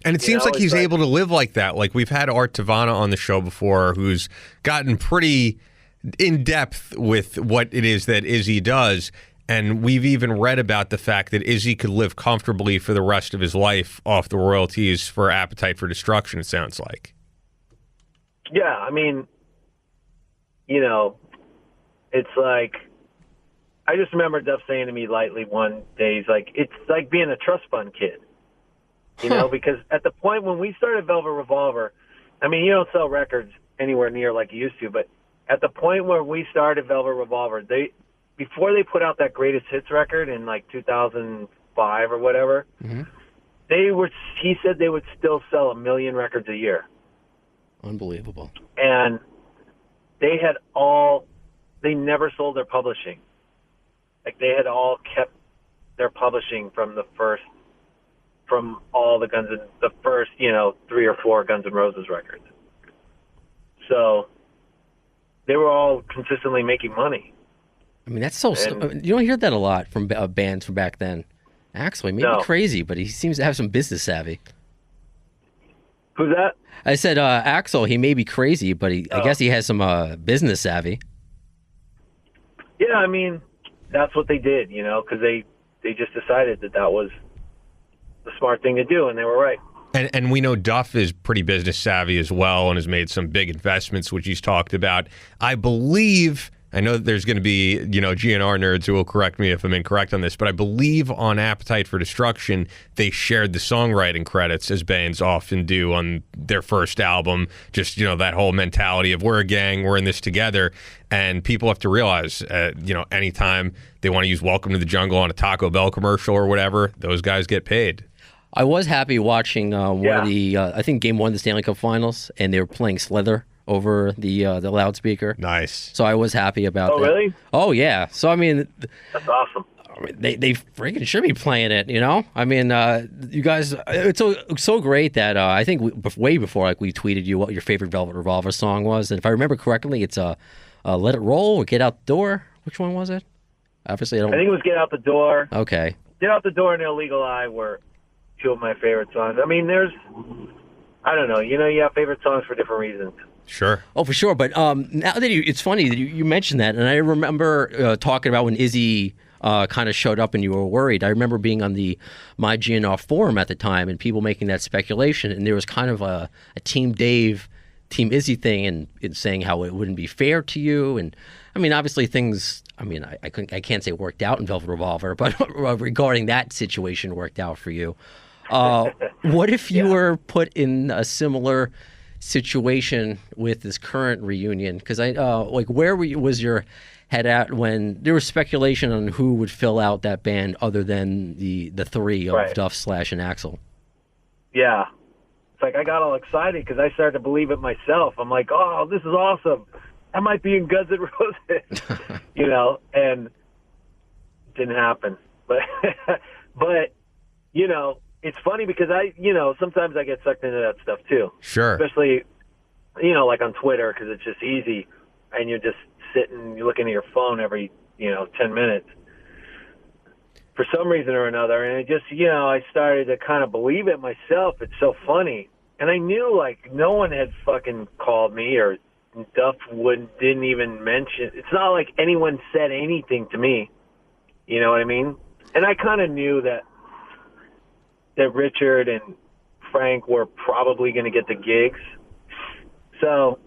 And it seems like he's able to live like that. Like, we've had Art Tavana on the show before who's gotten pretty in depth with what it is that Izzy does, and we've even read about the fact that Izzy could live comfortably for the rest of his life off the royalties for Appetite for Destruction, it sounds like. Yeah, I mean, you know, it's like, I just remember Duff saying to me lightly one day, he's like, it's like being a trust fund kid, you know, because at the point when we started Velvet Revolver, I mean, you don't sell records anywhere near like you used to, but at the point where we started Velvet Revolver, before they put out that Greatest Hits record in like 2005 or whatever, he said they would still sell 1 million records a year. Unbelievable. And they never sold their publishing. Like, they had all kept their publishing from all the first, 3 or 4 Guns N' Roses records. So they were all consistently making money. I mean, that's you don't hear that a lot from bands from back then. Axl, he may be crazy, but he seems to have some business savvy. Who's that? I said Axl, he may be crazy, but I guess he has some business savvy. Yeah, I mean, that's what they did, because they just decided that was the smart thing to do, and they were right. And we know Duff is pretty business savvy as well and has made some big investments, which he's talked about. I know that there's going to be, GN'R nerds who will correct me if I'm incorrect on this, but I believe on Appetite for Destruction, they shared the songwriting credits, as bands often do on their first album. Just, that whole mentality of we're a gang, we're in this together. And people have to realize, anytime they want to use Welcome to the Jungle on a Taco Bell commercial or whatever, those guys get paid. I was happy watching one of the, I think Game 1 of the Stanley Cup Finals, and they were playing Slither over the loudspeaker. Nice. So I was happy about that. Oh, really? Oh, yeah. So, I mean... That's awesome. I mean, they freaking should be playing it, I mean, you guys... It's so great that I think way before we tweeted you what your favorite Velvet Revolver song was. And if I remember correctly, it's Let It Roll or Get Out the Door. Which one was it? Obviously, I think it was Get Out the Door. Okay. Get Out the Door and Illegal Eye were 2 of my favorite songs. I mean, I don't know. You have favorite songs for different reasons. Sure. Oh, for sure. But now that it's funny that you mentioned that, and I remember talking about when Izzy kind of showed up and you were worried. I remember being on the My GN'R forum at the time and people making that speculation, and there was kind of a Team Dave, Team Izzy thing, and saying how it wouldn't be fair to you. And I mean, obviously things. I mean, I can't say worked out in Velvet Revolver, but regarding that situation, worked out for you. What if you were put in a similar situation with this current reunion? Because where was your head at when there was speculation on who would fill out that band other than the 3 of Duff, Slash, and Axl? Yeah. It's like I got all excited because I started to believe it myself. I'm like, oh, this is awesome. I might be in Guns N' Roses, and it didn't happen. But, it's funny because sometimes I get sucked into that stuff too. Sure. Especially, like on Twitter, because it's just easy, and you're just sitting, you're looking at your phone every, 10 minutes for some reason or another. And it just, I started to kind of believe it myself. It's so funny. And I knew, no one had fucking called me, or Duff didn't even mention. It's not like anyone said anything to me. You know what I mean? And I kind of knew that Richard and Frank were probably going to get the gigs. So,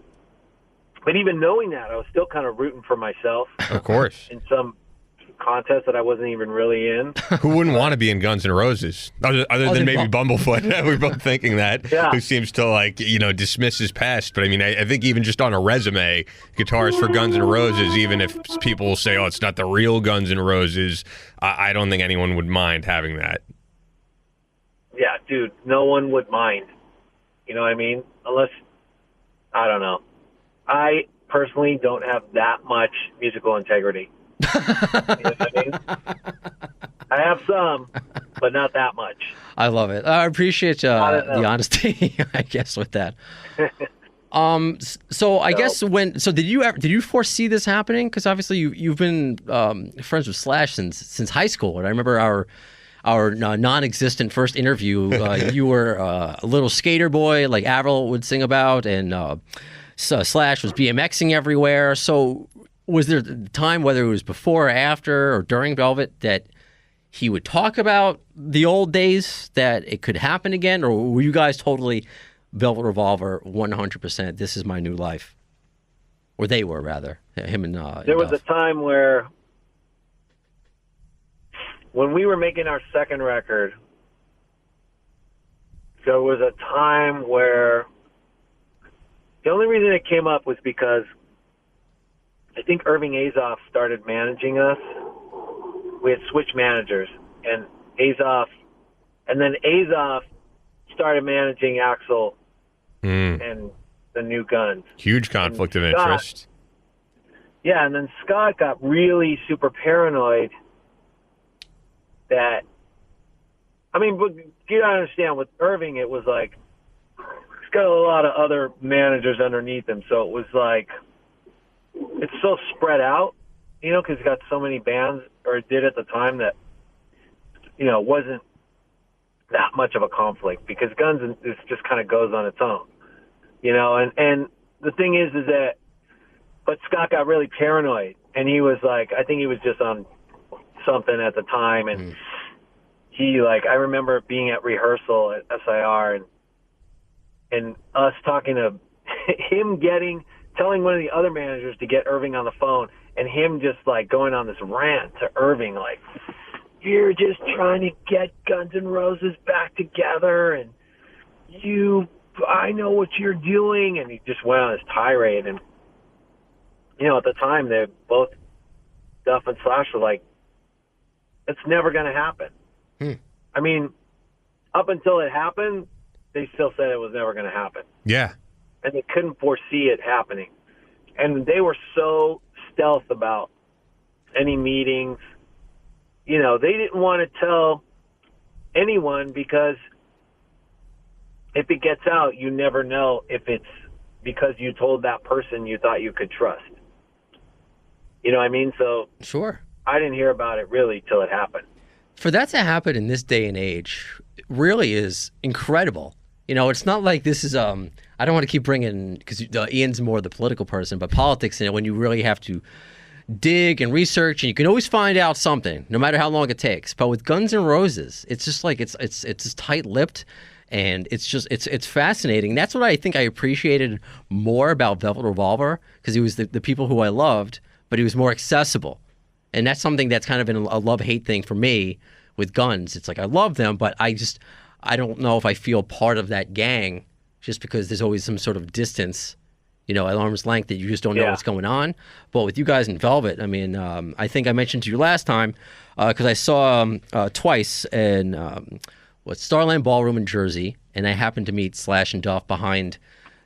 but even knowing that, I was still kind of rooting for myself. Of course. In some contest that I wasn't even really in. Who wouldn't want to be in Guns N' Roses? Other than maybe Bumblefoot. We're both thinking that. Yeah. Who seems to dismiss his past. But I mean, I think even just on a resume, guitarist for Guns N' Roses, even if people will say, oh, it's not the real Guns N' Roses, I don't think anyone would mind having that. Yeah, dude, no one would mind. You know what I mean? Unless, I don't know. I personally don't have that much musical integrity. You know what I mean? I have some, but not that much. I love it. I appreciate the honesty, I guess, with that. So I guess did you foresee this happening? Because obviously you've been friends with Slash since high school, and I remember our non-existent first interview. You were a little skater boy, like Avril would sing about, and Slash was BMXing everywhere. So was there a time, whether it was before or after or during Velvet, that he would talk about the old days, that it could happen again, or were you guys totally Velvet Revolver 100%? This is my new life, or they were rather him and there was a time where when we were making our second record, there was a time where the only reason it came up was because I think Irving Azoff started managing us. We had switched managers, and then Azoff started managing Axl and the new Guns. Huge conflict of interest. Yeah, and then Scott got really super paranoid that, I mean, but you gotta understand, with Irving, it was like, he's got a lot of other managers underneath him, so it was like, it's so spread out, you know, because he's got so many bands, or it did at the time, that, you know, it wasn't that much of a conflict, because Guns just kind of goes on its own, you know, and the thing is that, but Scott got really paranoid, and he was like, I think he was just on something at the time, and he, like, I remember being at rehearsal at SIR, and us talking to him telling one of the other managers to get Irving on the phone, and him just, like, going on this rant to Irving, like, you're just trying to get Guns N' Roses back together, and I know what you're doing, and he just went on this tirade, and, you know, at the time, they both, Duff and Slash, were like, it's never going to happen. I mean, up until it happened, they still said it was never going to happen. Yeah. And they couldn't foresee it happening. And they were so stealth about any meetings. You know, they didn't want to tell anyone, because if it gets out, you never know if it's because you told that person you thought you could trust. You know what I mean? So sure, I didn't hear about it really till it happened. For that to happen in this day and age really is incredible. You know, it's not like this is, I don't want to keep bringing, because Ian's more the political person, but politics in it, when you really have to dig and research, and you can always find out something, no matter how long it takes. But with Guns N' Roses, it's just like, it's just tight-lipped, and it's fascinating. That's what I think I appreciated more about Velvet Revolver, because he was the people who I loved, but he was more accessible. And that's something that's kind of been a love-hate thing for me with Guns. It's like, I love them, but I don't know if I feel part of that gang, just because there's always some sort of distance, you know, at arm's length, that you just don't know what's going on. But with you guys in Velvet, I mean, I think I mentioned to you last time, because I saw twice in Starland Ballroom in Jersey, and I happened to meet Slash and Duff behind,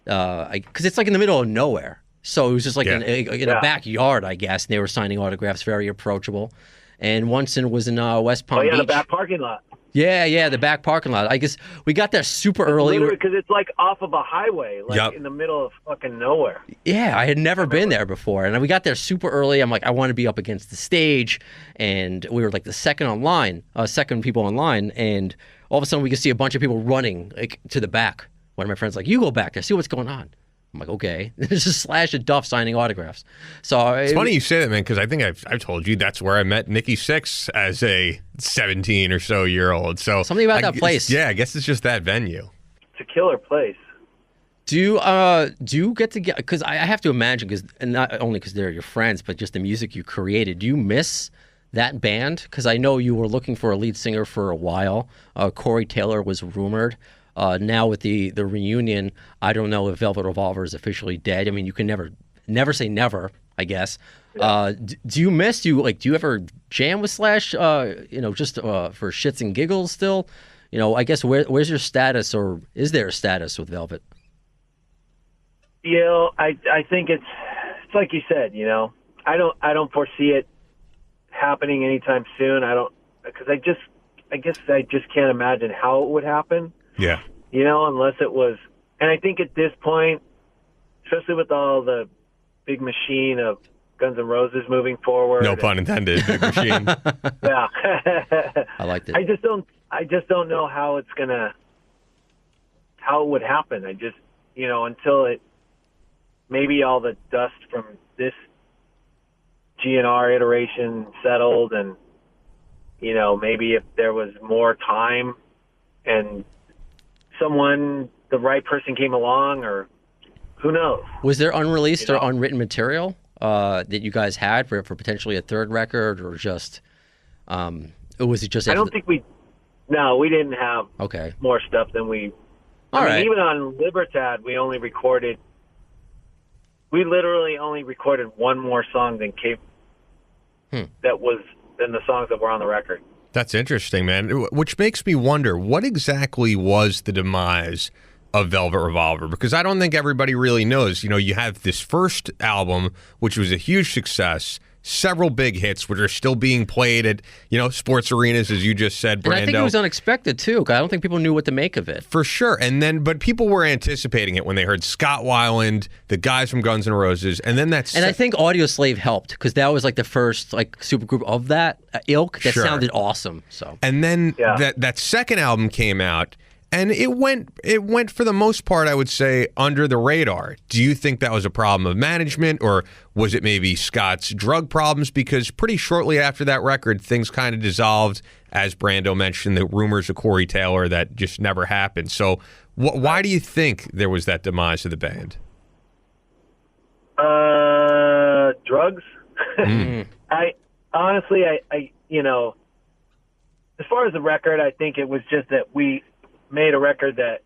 because it's like in the middle of nowhere. So it was just like in a backyard, I guess, and they were signing autographs, very approachable. And once it was in West Palm Beach. The back parking lot. Yeah, the back parking lot. I guess we got there super early. Because it's like off of a highway, like in the middle of fucking nowhere. Yeah, I had never been there before. And we got there super early. I'm like, I want to be up against the stage. And we were like the second people online. And all of a sudden we could see a bunch of people running like to the back. One of my friends like, you go back there, see what's going on. I'm like, okay. This is Slash and Duff signing autographs. So it's funny you say that, man, because I think I've told you that's where I met Nikki Sixx as a 17 or so year old. So something about that place. Yeah, I guess it's just that venue. It's a killer place. Do you get to get? Because I have to imagine, because not only because they're your friends, but just the music you created. Do you miss that band? Because I know you were looking for a lead singer for a while. Corey Taylor was rumored. Now with the reunion, I don't know if Velvet Revolver is officially dead. I mean, you can never say never, I guess. Yeah. Do you ever jam with Slash, just for shits and giggles still? You know, I guess where's your status, or is there a status with Velvet? You know, I think it's like you said, you know, I don't foresee it happening anytime soon. Because I guess I just can't imagine how it would happen. Yeah. You know, unless it was, and I think at this point, especially with all the big machine of Guns N' Roses moving forward. No pun intended, big machine. Yeah. I liked it. I just don't know how it would happen. I just, you know, until it, maybe all the dust from this GN'R iteration settled, and, you know, maybe if there was more time and the right person came along, or who knows. Was there unreleased or unwritten material that you guys had for potentially a third record, or just, or was it just? I don't think we didn't have more stuff than we. I mean, even on Libertad, we literally only recorded one more song than than the songs that were on the record. That's interesting, man. Which makes me wonder, what exactly was the demise of Velvet Revolver? Because I don't think everybody really knows. You have this first album, which was a huge success, several big hits, which are still being played at, sports arenas, as you just said, Brando. And I think it was unexpected, too. I don't think people knew what to make of it. For sure. But people were anticipating it when they heard Scott Weiland, the guys from Guns N' Roses, and then that's... And I think Audioslave helped, because that was like the first supergroup of that ilk that Sure. sounded awesome. So. And then that second album came out, and it went for the most part, I would say, under the radar. Do you think that was a problem of management, or was it maybe Scott's drug problems? Because pretty shortly after that record, things kind of dissolved. As Brando mentioned, the rumors of Corey Taylor that just never happened. So why do you think there was that demise of the band? Drugs. I honestly, I as far as the record, I think it was just that we made a record that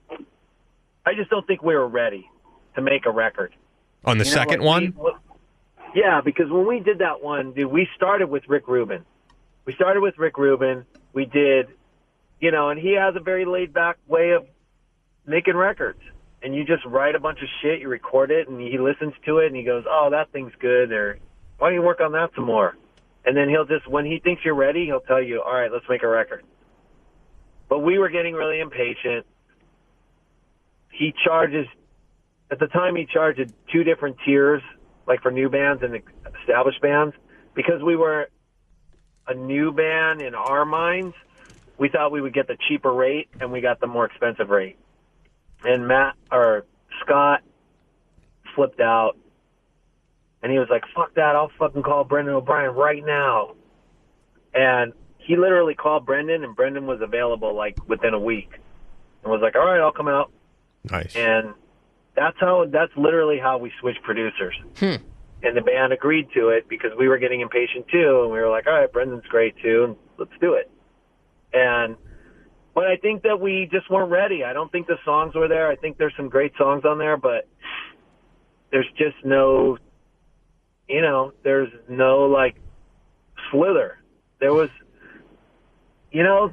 I just don't think we were ready to make a record. On the second one? Yeah, because when we did that one, dude, we started with Rick Rubin. We did, and he has a very laid-back way of making records. And you just write a bunch of shit, you record it, and he listens to it, and he goes, oh, that thing's good, or why don't you work on that some more? And then he'll just, when he thinks you're ready, he'll tell you, all right, let's make a record. But we were getting really impatient. At the time he charged 2 different tiers, like for new bands and established bands. Because we were a new band in our minds, we thought we would get the cheaper rate, and we got the more expensive rate. And Scott flipped out, and he was like, fuck that, I'll fucking call Brendan O'Brien right now. And he literally called Brendan, and Brendan was available like within a week, and was like, all right, I'll come out. Nice. And that's literally how we switched producers. And the band agreed to it because we were getting impatient too, and we were like, all right, Brendan's great too, and let's do it. But I think that we just weren't ready. I don't think the songs were there. I think there's some great songs on there, but there's just no, there's no like slither. There was,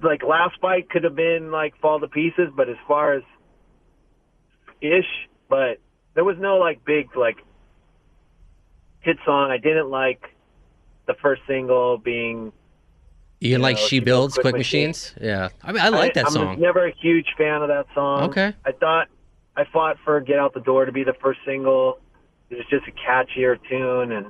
like Last Bite could have been like Fall to Pieces, but as far as but there was no like big like hit song. I didn't like the first single being. You didn't like She Builds Quick Machines? Yeah. I mean, I like that song. I was never a huge fan of that song. Okay. I fought for Get Out the Door to be the first single. It was just a catchier tune, and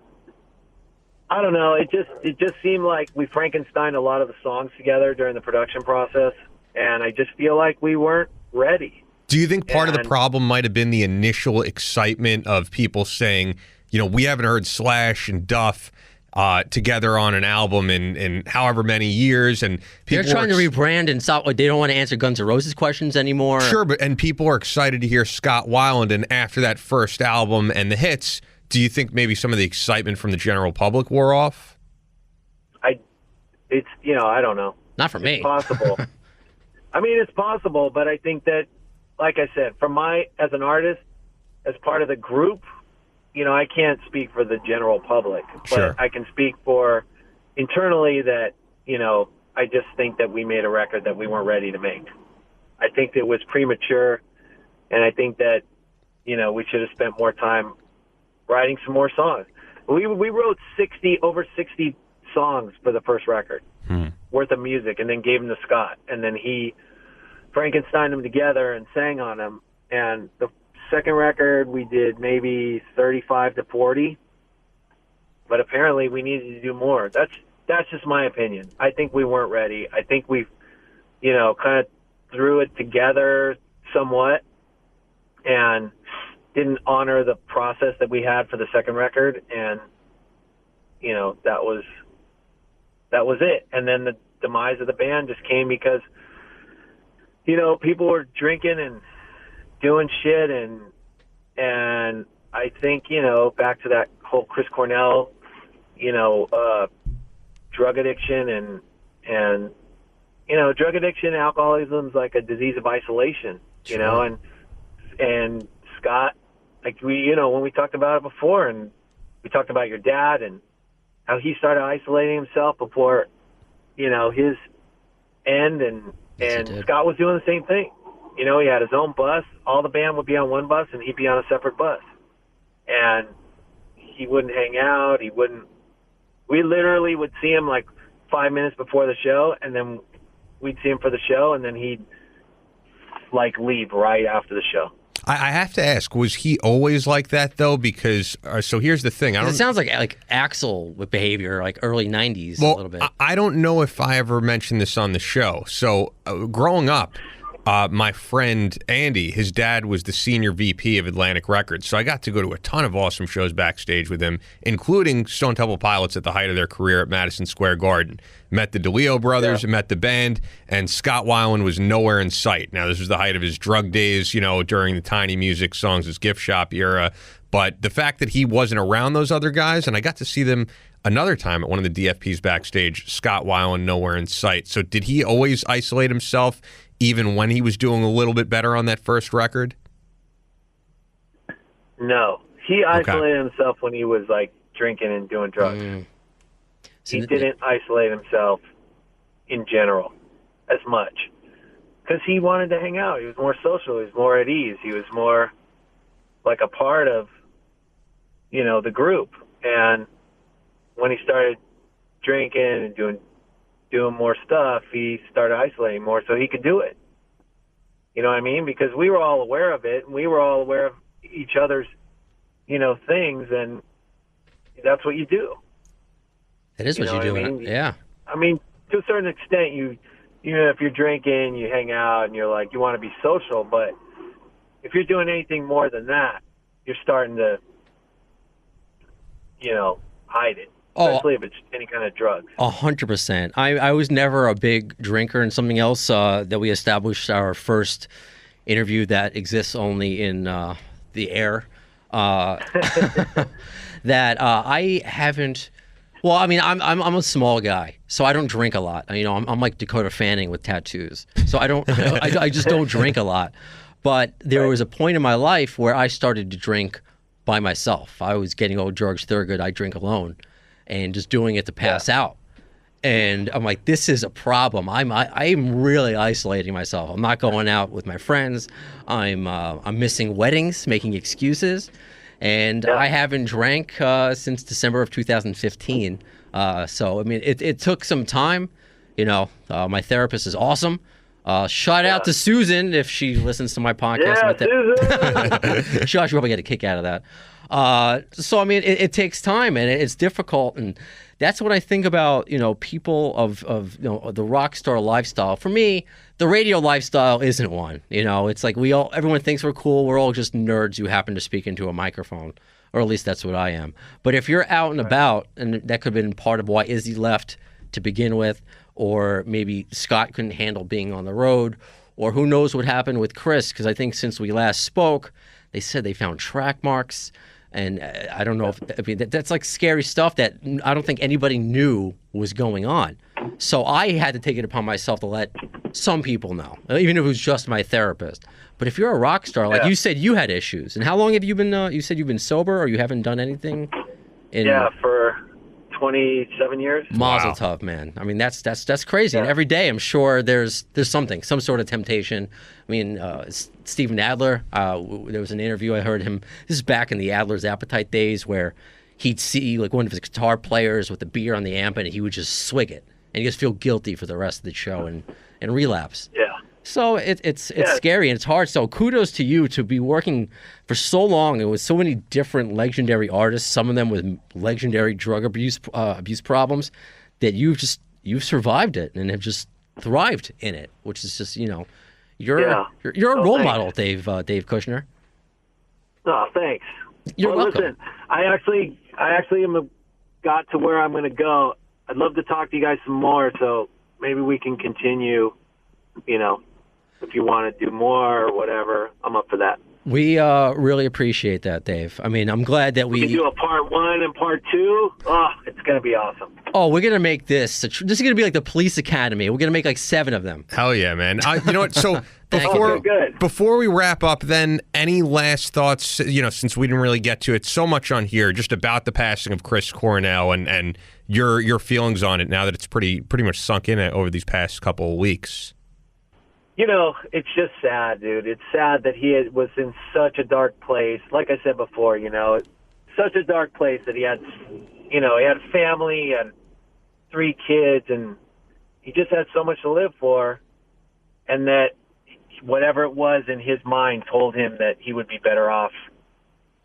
I don't know. It just seemed like we Frankensteined a lot of the songs together during the production process, and I just feel like we weren't ready. Do you think part of the problem might have been the initial excitement of people saying, we haven't heard Slash and Duff together on an album in however many years, and they're trying to rebrand and stop. They don't want to answer Guns N' Roses questions anymore. Sure, and people are excited to hear Scott Weiland. And after that first album and the hits, do you think maybe some of the excitement from the general public wore off? I don't know. Not for me. It's possible. I mean, it's possible, but I think that, like I said, as an artist, as part of the group. I can't speak for the general public, but sure. I can speak for internally that, I just think that we made a record that we weren't ready to make. I think it was premature, and I think that, we should have spent more time writing some more songs. We wrote over 60 songs for the first record worth of music, and then gave them to Scott, and then he Frankensteined them together and sang on them, and the second record we did maybe 35 to 40, but apparently we needed to do more. That's just my opinion. I think we weren't ready. I think we kind of threw it together somewhat and didn't honor the process that we had for the second record, and that was it. And then the demise of the band just came because people were drinking and doing shit, and I think, back to that whole Chris Cornell, drug addiction and drug addiction, alcoholism is like a disease of isolation, Sure. and Scott, like when we talked about it before, and we talked about your dad and how he started isolating himself before, his end, and Yes, Scott was doing the same thing. You know, he had his own bus. All the band would be on one bus, and he'd be on a separate bus. And he wouldn't hang out. We literally would see him like 5 minutes before the show, and then we'd see him for the show, and then he'd like leave right after the show. I have to ask, was he always like that though? Because so here's the thing. It sounds like Axl with behavior, like early '90s, well, a little bit. I don't know if I ever mentioned this on the show. So growing up, my friend Andy, his dad was the senior VP of Atlantic Records, so I got to go to a ton of awesome shows backstage with him, including Stone Temple Pilots at the height of their career at Madison Square Garden. Met the DeLeo brothers, met the band, and Scott Weiland was nowhere in sight. Now, this was the height of his drug days, you know, during the Tiny Music Songs, his gift shop era, but the fact that he wasn't around those other guys, and I got to see them another time at one of the DFPs backstage, Scott Weiland nowhere in sight. So did he always isolate himself even when he was doing a little bit better on that first record? No. He isolated himself when he was, like, drinking and doing drugs. He didn't isolate himself in general as much because he wanted to hang out. He was more social. He was more at ease. He was more like a part of, you know, the group. And when he started drinking and doing more stuff, he started isolating more so he could do it. You know what I mean? Because we were all aware of it, and we were all aware of each other's, you know, things, and that's what you do. It is what you do. I mean? Yeah. I mean, to a certain extent, you know, if you're drinking, you hang out, and you're like, you want to be social, but if you're doing anything more than that, you're starting to, you know, hide it. Especially if it's any kind of drugs. 100%. I was never a big drinker, and something else that we established our first interview that exists only in the air, that I haven't. Well, I mean, I'm a small guy, so I don't drink a lot. You know, I'm like Dakota Fanning with tattoos, so I don't. I just don't drink a lot. But there was a point in my life where I started to drink by myself. I was getting old George Thorogood. I drink alone, and just doing it to pass out. And I'm like, this is a problem. I'm really isolating myself. I'm not going out with my friends. I'm missing weddings, making excuses. And I haven't drank since December of 2015. So, I mean, it took some time. You know, my therapist is awesome. Shout out to Susan if she listens to my podcast. Yeah, Susan! She'll probably get a kick out of that. So, I mean, it takes time, and it's difficult. And that's what I think about, you know, people of you know, the rock star lifestyle. For me, the radio lifestyle isn't one. You know, it's like everyone thinks we're cool. We're all just nerds who happen to speak into a microphone, or at least that's what I am. But if you're out and about, and that could have been part of why Izzy left to begin with, or maybe Scott couldn't handle being on the road, or who knows what happened with Chris, because I think since we last spoke, they said they found track marks. And I don't know if, I mean, that's like scary stuff that I don't think anybody knew was going on. So I had to take it upon myself to let some people know, even if it was just my therapist. But if you're a rock star, like you said, you had issues. And how long have you been, you said you've been sober, or you haven't done anything? For 27 years. Mazel tov, man. I mean, that's crazy. And every day, I'm sure there's something, some sort of temptation. I mean, Steven Adler, there was an interview I heard him. This is back in the Adler's Appetite days, where he'd see like one of his guitar players with a beer on the amp, and he would just swig it, and he just feel guilty for the rest of the show and relapse. Yeah. So it's scary and it's hard. So kudos to you to be working for so long and with so many different legendary artists, some of them with legendary drug abuse problems, that you've survived it and have just thrived in it, which is just, you know, you're a role model, Dave Kushner. Oh, thanks. You're welcome. Listen, I actually got to where I'm going to go. I'd love to talk to you guys some more, so maybe we can continue, you know, if you want to do more or whatever. I'm up for that. We really appreciate that, Dave. I mean, I'm glad that we can do a part 1 and part 2. Oh, it's going to be awesome. Oh, we're going to make this. This is going to be like the police academy. We're going to make like 7 of them. Hell yeah, man. You know what? So before we wrap up, then, any last thoughts, you know, since we didn't really get to it so much on here, just about the passing of Chris Cornell and your feelings on it now that it's pretty much sunk in over these past couple of weeks? you know, it's just sad, dude. It's sad that was in such a dark place. Like I said before, you know, such a dark place that he had family, he had 3 kids, and he just had so much to live for, and that whatever it was in his mind told him that he would be better off,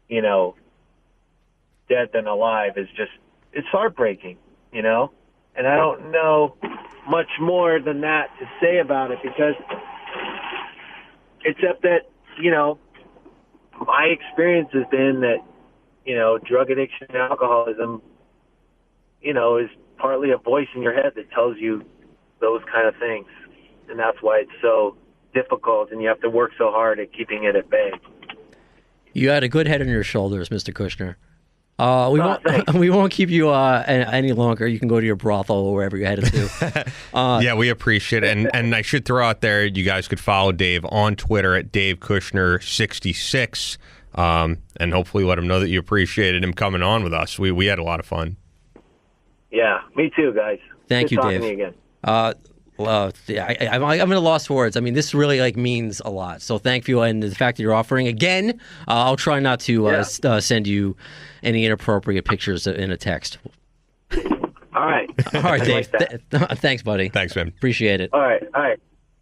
you know, dead than alive. It's heartbreaking, you know? And I don't know much more than that to say about it, because except that, you know, my experience has been that, you know, drug addiction and alcoholism, you know, is partly a voice in your head that tells you those kind of things. And that's why it's so difficult, and you have to work so hard at keeping it at bay. You had a good head on your shoulders, Mr. Kushner. We won't keep you any longer. You can go to your brothel or wherever you're headed to. Yeah, we appreciate it. And I should throw out there, you guys could follow Dave on Twitter at Dave Kushner 66, and hopefully let him know that you appreciated him coming on with us. We had a lot of fun. Yeah, me too, guys. Thank Good you, talking Dave. To you again. I'm at a loss for words. I mean, this really means a lot. So thank you, and the fact that you're offering again. I'll try not to send you any inappropriate pictures in a text. All right, Dave. Thanks, buddy. Thanks, man. Appreciate it. All right.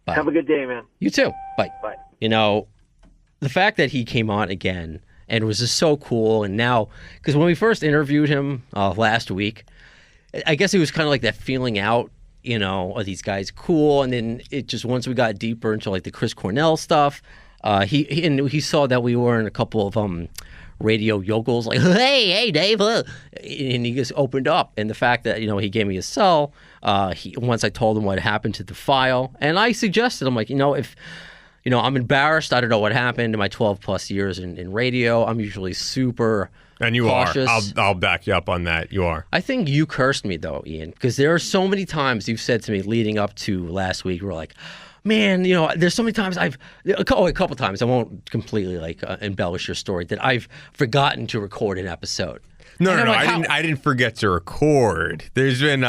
Bye. Have a good day, man. You too. Bye. Bye. You know, the fact that he came on again and was just so cool, and now, because when we first interviewed him last week, I guess it was kind of like that feeling out. You know, are these guys cool? And then it just, once we got deeper into like the Chris Cornell stuff, he saw that we were in a couple of radio yokels, like, hey Dave, and he just opened up. And the fact that, you know, he gave me his cell, once I told him what happened to the file, and I suggested, I'm like, you know, if, you know, I'm embarrassed, I don't know what happened in my 12 plus years in radio. I'm usually super And you cautious. are. I'll back you up on that. You are. I think you cursed me, though, Ian, because there are so many times you've said to me leading up to last week, you were like, man, you know, there's so many times a couple times, I won't completely embellish your story, that I've forgotten to record an episode. No, I didn't forget to record. There's been,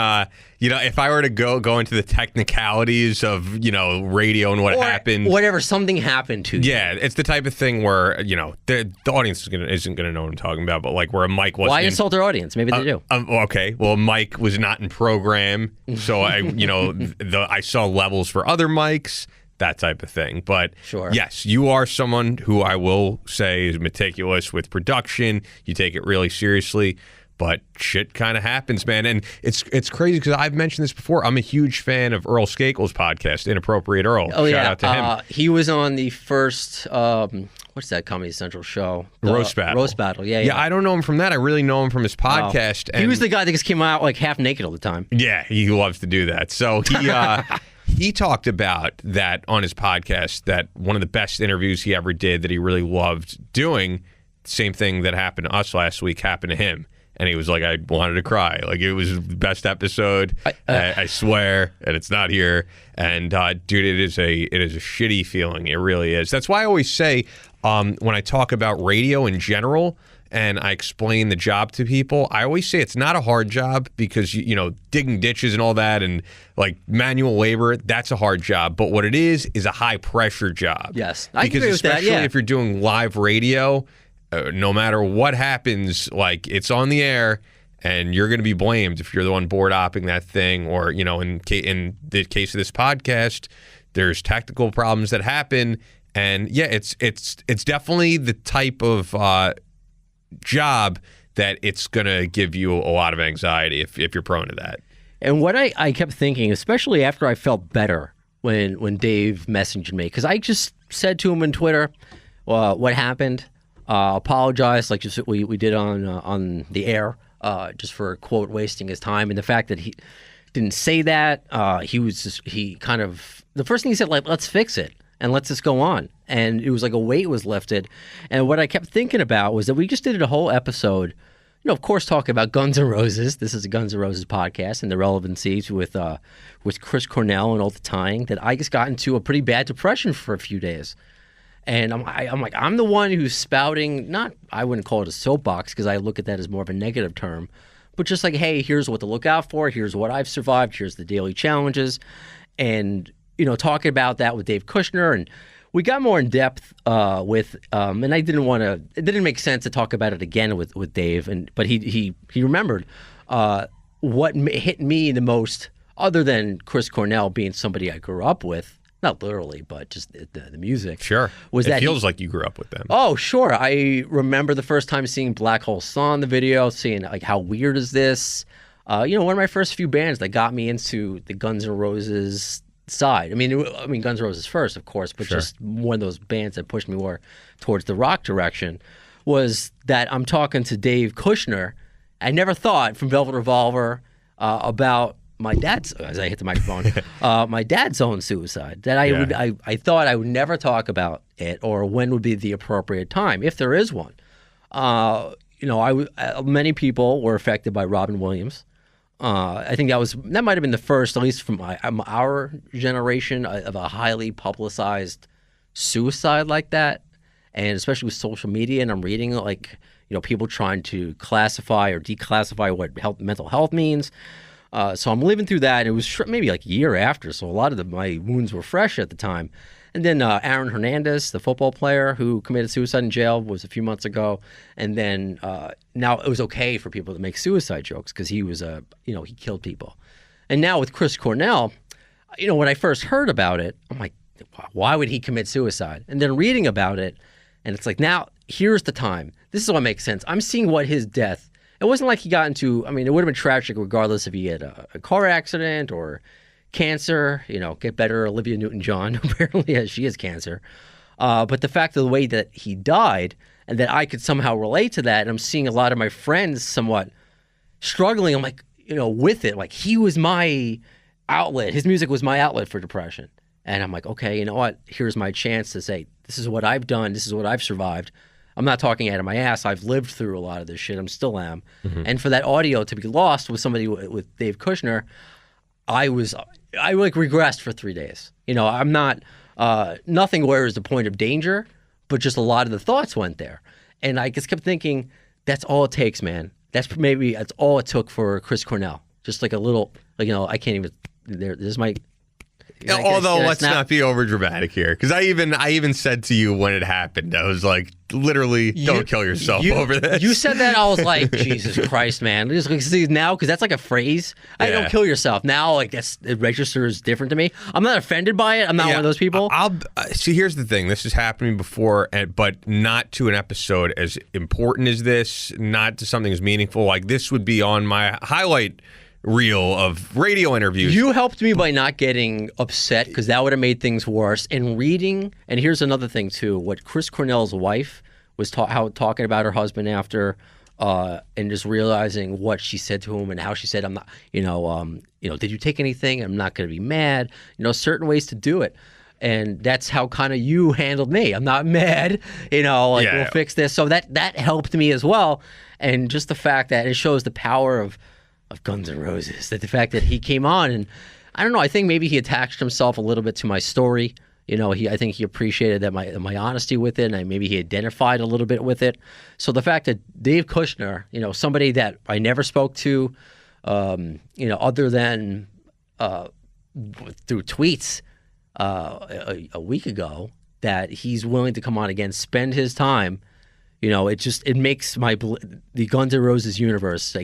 you know, if I were to go into the technicalities of, you know, radio and what happened, whatever, something happened to you. Yeah, it's the type of thing where, you know, the audience isn't gonna know what I'm talking about, but like where a mic wasn't. Why insult their audience? Maybe they do. Okay, well, a mic was not in program, so I, you know, I saw levels for other mics. That type of thing. But sure. Yes, you are someone who I will say is meticulous with production. You take it really seriously, but shit kind of happens, man. And it's crazy because I've mentioned this before. I'm a huge fan of Earl Skakel's podcast, Inappropriate Earl. Oh, Shout out to him. He was on the first, what's that Comedy Central show? Roast Battle. Roast Battle, yeah. Yeah, I don't know him from that. I really know him from his podcast. He was the guy that just came out like half naked all the time. Yeah, he loves to do that. So he... He talked about that on his podcast, that one of the best interviews he ever did that he really loved doing, same thing that happened to us last week happened to him. And he was like, I wanted to cry. Like, it was the best episode. I swear, and it's not here. And dude, it is a shitty feeling. It really is. That's why I always say, when I talk about radio in general, and I explain the job to people, I always say it's not a hard job because, you know, digging ditches and all that and like manual labor, that's a hard job. But what it is a high pressure job. Yes, I because agree with that. especially Yeah. if you're doing live radio, no matter what happens, like it's on the air and you're going to be blamed if you're the one board opping that thing, or, you know, in the case of this podcast, there's technical problems that happen. And yeah, it's definitely the type of job that it's going to give you a lot of anxiety if you're prone to that. And what I kept thinking, especially after I felt better when Dave messaged me, because I just said to him on Twitter, what happened, apologize, like just we did on the air, just for, quote, wasting his time. And the fact that he didn't say that, he kind of, the first thing he said, like, let's fix it. And let's just go on. And it was like a weight was lifted. And what I kept thinking about was that we just did a whole episode, you know, of course, talking about Guns N' Roses. This is a Guns N' Roses podcast and the relevancies with Chris Cornell and all the tying, that I just got into a pretty bad depression for a few days. And I'm like, I'm the one who's spouting, not, I wouldn't call it a soapbox because I look at that as more of a negative term, but just like, hey, here's what to look out for. Here's what I've survived. Here's the daily challenges. And talking about that with Dave Kushner, and we got more in depth with, and I didn't want to. It didn't make sense to talk about it again with Dave, but he remembered what hit me the most, other than Chris Cornell being somebody I grew up with. Not literally, but just the music. Sure. It feels like you grew up with them. Oh, sure. I remember the first time seeing Black Hole Sun, the video, seeing like, how weird is this? One of my first few bands that got me into the Guns N' Roses side. I mean, Guns N' Roses first, of course, but just one of those bands that pushed me more towards the rock direction was that I'm talking to Dave Kushner. I never thought from Velvet Revolver about my dad's, as I hit the microphone, my dad's own suicide. That I thought I would never talk about it, or when would be the appropriate time, if there is one. Many people were affected by Robin Williams. I think that might have been the first, at least from our generation, of a highly publicized suicide like that, and especially with social media. And I'm reading people trying to classify or declassify what mental health means. So I'm living through that. It was maybe like a year after, so a lot of my wounds were fresh at the time. And then Aaron Hernandez, the football player who committed suicide in jail, was a few months ago. And then now it was okay for people to make suicide jokes because he was he killed people. And now with Chris Cornell, when I first heard about it, I'm like, why would he commit suicide? And then reading about it, and it's like, now here's the time. This is what makes sense. I'm seeing what his death. It wasn't like he got into, it would have been tragic regardless if he had a car accident or cancer, get better Olivia Newton-John, apparently, as she has cancer. But the fact of the way that he died, and that I could somehow relate to that, and I'm seeing a lot of my friends somewhat struggling, I'm like, with it. Like, he was my outlet. His music was my outlet for depression. And I'm like, okay, you know what? Here's my chance to say, this is what I've done. This is what I've survived. I'm not talking out of my ass. I've lived through a lot of this shit. I'm still am. Mm-hmm. And for that audio to be lost with somebody with Dave Kushner, I regressed for 3 days. I'm not, nothing where is the point of danger, but just a lot of the thoughts went there. And I just kept thinking, that's all it takes, man. That's all it took for Chris Cornell. Just like a little, I can't even, there's my... Although let's not be over dramatic here, because I even said to you when it happened, I was like, literally, don't kill yourself over this. You said that, I was like, Jesus Christ, man. Just now, because that's like a phrase. Don't kill yourself. Now, it registers different to me. I'm not offended by it. I'm not one of those people. See, here's the thing. This has happened to me before, but not to an episode as important as this, not to something as meaningful. Like, this would be on my highlight reel of radio interviews. You helped me by not getting upset, because that would have made things worse. And reading, and here's another thing too, what Chris Cornell's wife was talking about her husband after, and just realizing what she said to him and how she said, I'm not, did you take anything? I'm not going to be mad. Certain ways to do it. And that's how kind of you handled me. I'm not mad, we'll fix this. So that helped me as well. And just the fact that it shows the power of Guns N' Roses, that the fact that he came on, and I don't know, I think maybe he attached himself a little bit to my story. I think he appreciated that my honesty with it, and maybe he identified a little bit with it. So the fact that Dave Kushner, somebody that I never spoke to, other than through tweets a week ago, that he's willing to come on again, spend his time, it makes the Guns N' Roses universe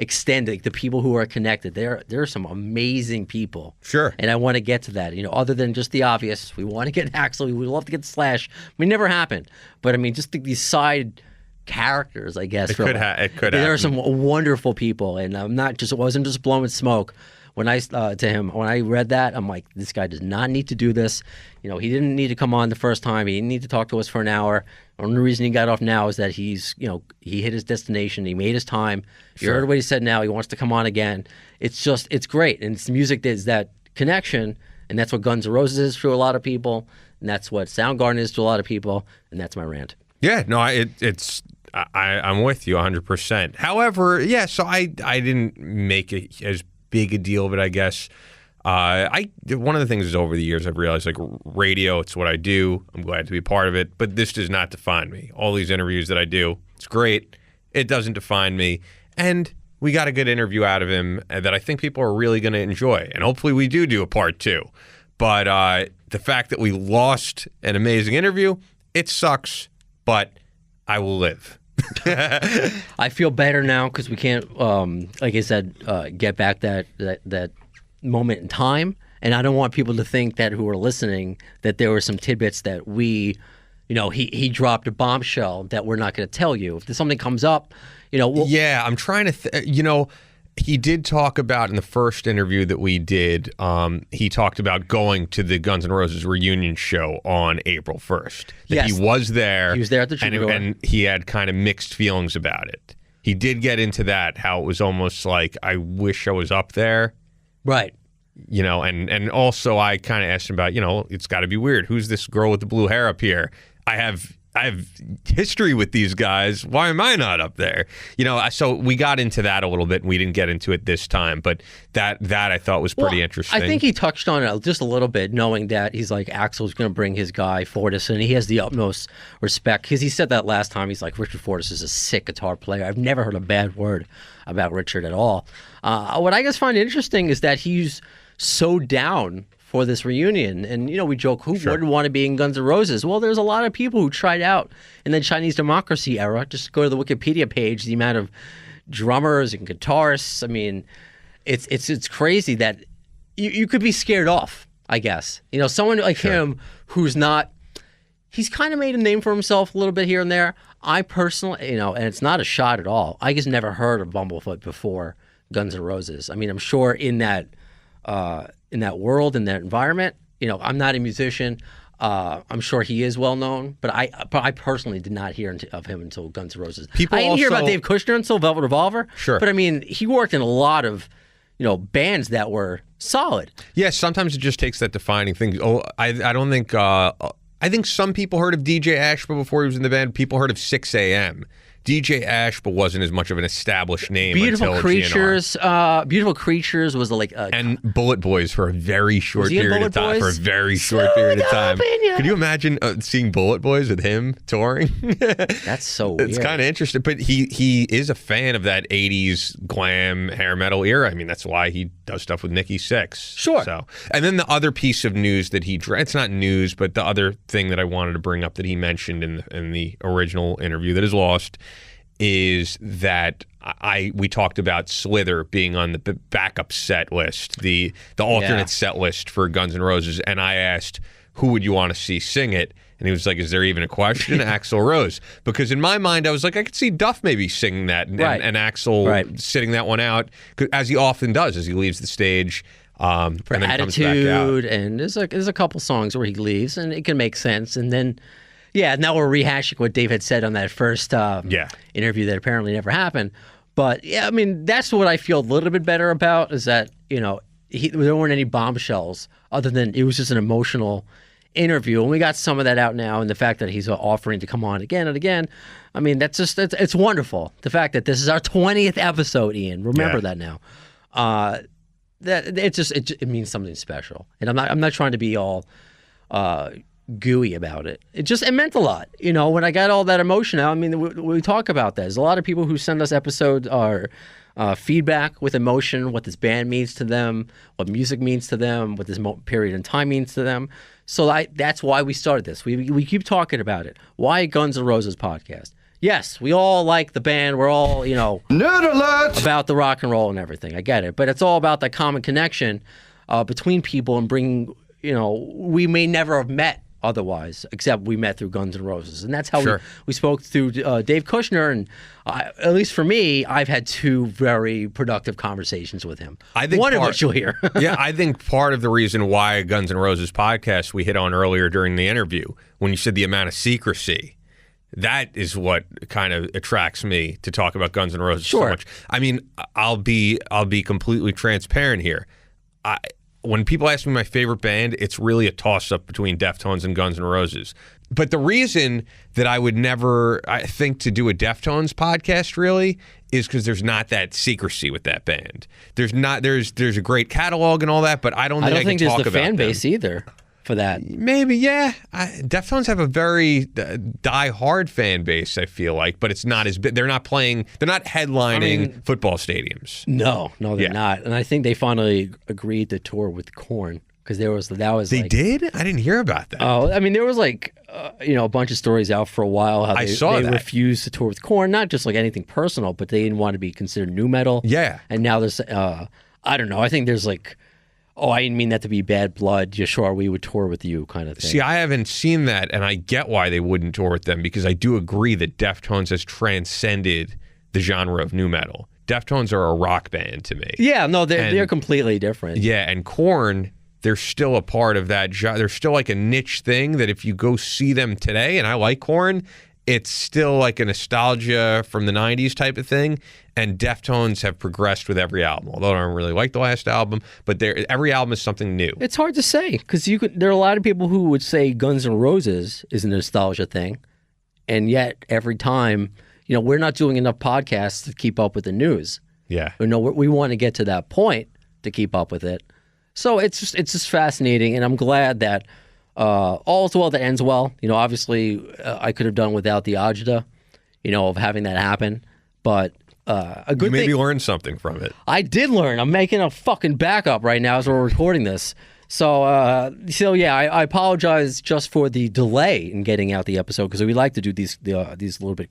extended. The people who are connected, there are some amazing people. Sure. And I want to get to that. Other than just the obvious, we want to get Axl, we would love to get Slash. Never happened. But just these side characters, I guess. It could happen. There are some wonderful people, and it wasn't just blowing smoke. When I read that, I'm like, this guy does not need to do this. He didn't need to come on the first time. He didn't need to talk to us for an hour. The only reason he got off now is that he hit his destination. He made his time. You heard what he said now. He wants to come on again. It's great. And it's music that is that connection, and that's what Guns N' Roses is to a lot of people, and that's what Soundgarden is to a lot of people, and that's my rant. Yeah, no, I'm with you 100%. However, so I didn't make it as big a deal of it, I guess. One of the things is, over the years I've realized, radio, it's what I do. I'm glad to be part of it, but this does not define me. All these interviews that I do, it's great. It doesn't define me. And we got a good interview out of him that I think people are really going to enjoy. And hopefully we do a part 2. But the fact that we lost an amazing interview, it sucks, but I will live. I feel better now because we can't, like I said, get back that moment in time. And I don't want people to think that who are listening that there were some tidbits that we, he dropped a bombshell that we're not going to tell you. If something comes up, yeah, I'm trying to, he did talk about in the first interview that we did, he talked about going to the Guns N' Roses reunion show on April 1st. Yes. He was there. He was there at the Troubadour. And he had kind of mixed feelings about it. He did get into that, how it was almost like, I wish I was up there. Right. And also I kind of asked him about, it's got to be weird. Who's this girl with the blue hair up here? I have history with these guys. Why am I not up there? So we got into that a little bit, and we didn't get into it this time. But that I thought was pretty interesting. I think he touched on it just a little bit, knowing that he's like, Axl's going to bring his guy Fortis, and he has the utmost respect. Because he said that last time. He's like, Richard Fortis is a sick guitar player. I've never heard a bad word about Richard at all. What I guess find interesting is that he's so down for this reunion. And, we joke, who wouldn't want to be in Guns N' Roses? Well, there's a lot of people who tried out in the Chinese Democracy era. Just go to the Wikipedia page, the amount of drummers and guitarists. I mean, it's crazy that you could be scared off, I guess. Someone like him who's not, he's kind of made a name for himself a little bit here and there. I personally, and it's not a shot at all. I just never heard of Bumblefoot before Guns N' Roses. I mean, I'm sure in that world, in that environment, I'm not a musician. I'm sure he is well known, but I personally did not hear of him until Guns N' Roses. I didn't hear about Dave Kushner until Velvet Revolver. Sure. But I mean, he worked in a lot of, bands that were solid. Yeah, sometimes it just takes that defining thing. I don't think, I think some people heard of DJ Ashba before he was in the band. People heard of 6 a.m. DJ Ashba wasn't as much of an established name Beautiful until Creatures. GN'R. Beautiful Creatures was like and Bullet Boys for a very short period of time. Boys? For a very short period of time. Could you imagine seeing Bullet Boys with him touring? That's so weird. It's kind of interesting, but he is a fan of that 80s glam hair metal era. I mean, that's why he does stuff with Nikki Sixx. Sure. So, and then the other piece of news that it's not news, but the other thing that I wanted to bring up that he mentioned in the original interview that is lost is that we talked about Slither being on the backup set list, the alternate set list for Guns N' Roses, and I asked, who would you want to see sing it? And he was like, is there even a question? Axl Rose. Because in my mind, I was like, I could see Duff maybe singing that and Axl sitting that one out, as he often does as he leaves the stage. For and then Attitude, comes back out. and there's a couple songs where he leaves, and it can make sense. And then, now we're rehashing what Dave had said on that first interview that apparently never happened. But I mean, that's what I feel a little bit better about, is that there weren't any bombshells other than it was just an emotional interview, and we got some of that out now, and the fact that he's offering to come on again and again. I mean, it's wonderful. The fact that this is our 20th episode, Ian. Remember that now. That it means something special, and I'm not trying to be all gooey about it. It meant a lot, when I got all that emotion out. I mean, we talk about that. There's a lot of people who send us episodes or feedback with emotion, what this band means to them, what music means to them, what this period in time means to them. So that's why we started this. We keep talking about it. Why Guns N' Roses podcast? Yes, we all like the band. We're all, Nerd alert! about the rock and roll and everything. I get it. But it's all about that common connection between people and bringing, we may never have met otherwise, except we met through Guns N' Roses. And that's how we spoke through Dave Kushner. And at least for me, I've had 2 very productive conversations with him. I think one of which you'll hear. Yeah, I think part of the reason why Guns N' Roses podcast we hit on earlier during the interview, when you said the amount of secrecy, that is what kind of attracts me to talk about Guns N' Roses so much. I mean, I'll be completely transparent here. When people ask me my favorite band, it's really a toss-up between Deftones and Guns N' Roses. But the reason that I would never think to do a Deftones podcast really is because there's not that secrecy with that band. There's a great catalog and all that, but I don't think I can talk about there's the fan them. base either for that. Maybe, yeah. Deftones have a very die-hard fan base, I feel like, but it's not as big. They're not headlining football stadiums. No, they're not. And I think they finally agreed to tour with Korn because that was they did. I didn't hear about that. Oh, I mean, there was like a bunch of stories out for a while how they refused to tour with Korn, not just like anything personal, but they didn't want to be considered nu metal. Yeah, and now there's I don't know. I think there's like, oh, I didn't mean that to be bad blood. Yeah, sure, we would tour with you, kind of thing. See, I haven't seen that, and I get why they wouldn't tour with them, because I do agree that Deftones has transcended the genre of nu metal. Deftones are a rock band to me. Yeah, no, they're completely different. Yeah, and Korn, they're still a part of that genre. They're still like a niche thing that if you go see them today, and I like Korn, it's still like a nostalgia from the 90s type of thing. And Deftones have progressed with every album, although I don't really like the last album, but every album is something new. It's hard to say, because there are a lot of people who would say Guns N' Roses is a nostalgia thing, and yet every time, we're not doing enough podcasts to keep up with the news. Yeah. We want to get to that point to keep up with it. So it's just fascinating, and I'm glad that all's well that ends well. Obviously, I could have done without the agita, of having that happen, but a good thing. You maybe learned something from it. I did learn. I'm making a fucking backup right now as we're recording this. So yeah, I apologize just for the delay in getting out the episode, because we like to do these a little bit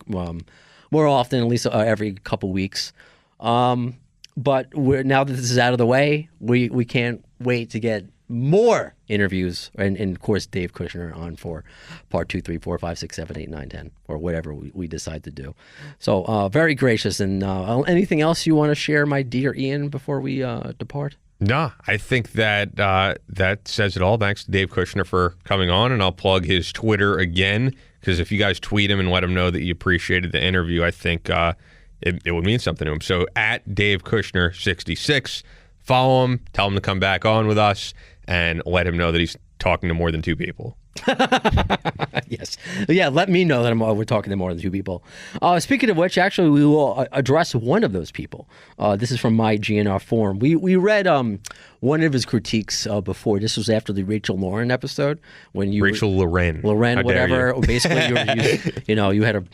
more often, at least every couple weeks. But now that this is out of the way, we can't wait to get more interviews, and of course Dave Kushner on for part 2, 3, 4, 5, 6, 7, 8, 9, 10, or whatever we decide to do. So very gracious. And anything else you want to share, my dear Ian, before we depart? No, I think that that says it all. Thanks to Dave Kushner for coming on, and I'll plug his Twitter again, because if you guys tweet him and let him know that you appreciated the interview, I think it would mean something to him. So at Dave Kushner 66, follow him, tell him to come back on with us, and let him know that he's talking to more than 2 people. Yes. Yeah, let me know that we're talking to more than 2 people. Speaking of which, actually, we will address one of those people. This is from my GN'R forum. We read one of his critiques before. This was after the Rachel Lauren episode. Lauren, whatever. Basically, you had a...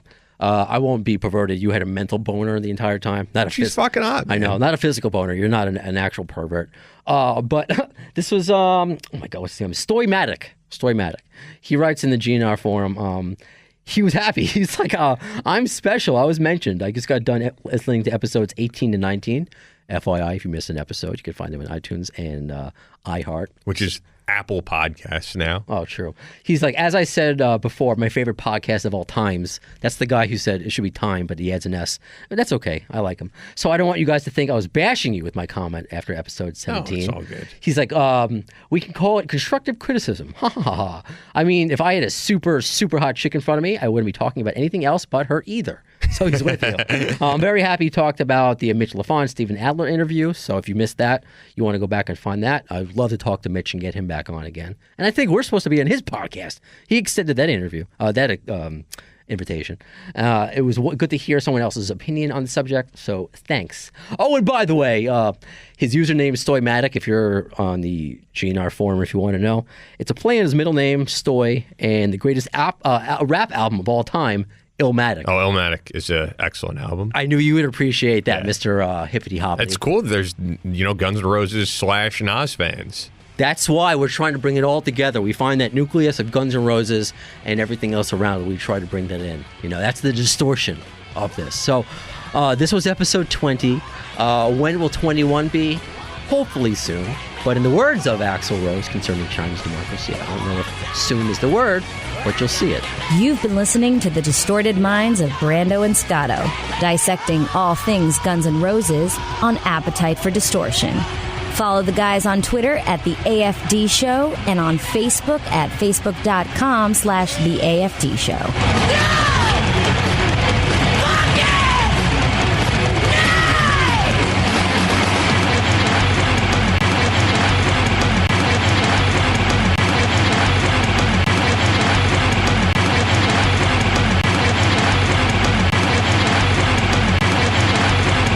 I won't be perverted. You had a mental boner the entire time. She's fucking hot. I know, not a physical boner. You're not an actual pervert. But this was oh my god, what's his name? Stoymatic. He writes in the GN'R forum. He was happy. He's like, I'm special. I was mentioned. I just got done listening to episodes 18 to 19. FYI, if you missed an episode, you can find them in iTunes and iHeart, which is Apple Podcasts now. Oh, true. He's like, as I said before, my favorite podcast of all times. That's the guy who said it should be time, but he adds an S. But that's okay. I like him. So I don't want you guys to think I was bashing you with my comment after episode 17. No, it's all good. He's like, we can call it constructive criticism. Ha ha ha. I mean, if I had a super, super hot chick in front of me, I wouldn't be talking about anything else but her either. So he's with you. I'm very happy he talked about the Mitch LaFon, Steven Adler interview. So if you missed that, you want to go back and find that. I'd love to talk to Mitch and get him back on again. And I think we're supposed to be on his podcast. He extended that interview, invitation. It was good to hear someone else's opinion on the subject. So thanks. Oh, and by the way, his username is Stoymatic. If you're on the GN'R forum, if you want to know, it's a play on his middle name, Stoy, and the greatest rap album of all time, Illmatic. Oh, Illmatic is an excellent album. I knew you would appreciate that, Mr. Hippity Hoppity. It's cool. There's, Guns N' Roses, Slash, and Oz fans. That's why we're trying to bring it all together. We find that nucleus of Guns N' Roses and everything else around it. We try to bring that in. That's the distortion of this. So this was episode 20. When will 21 be? Hopefully soon. But in the words of Axl Rose concerning Chinese democracy, I don't know if soon is the word, but you'll see it. You've been listening to the distorted minds of Brando and Scotto, dissecting all things Guns N' Roses on Appetite for Distortion. Follow the guys on Twitter at The AFD Show and on Facebook at facebook.com/The AFD Show.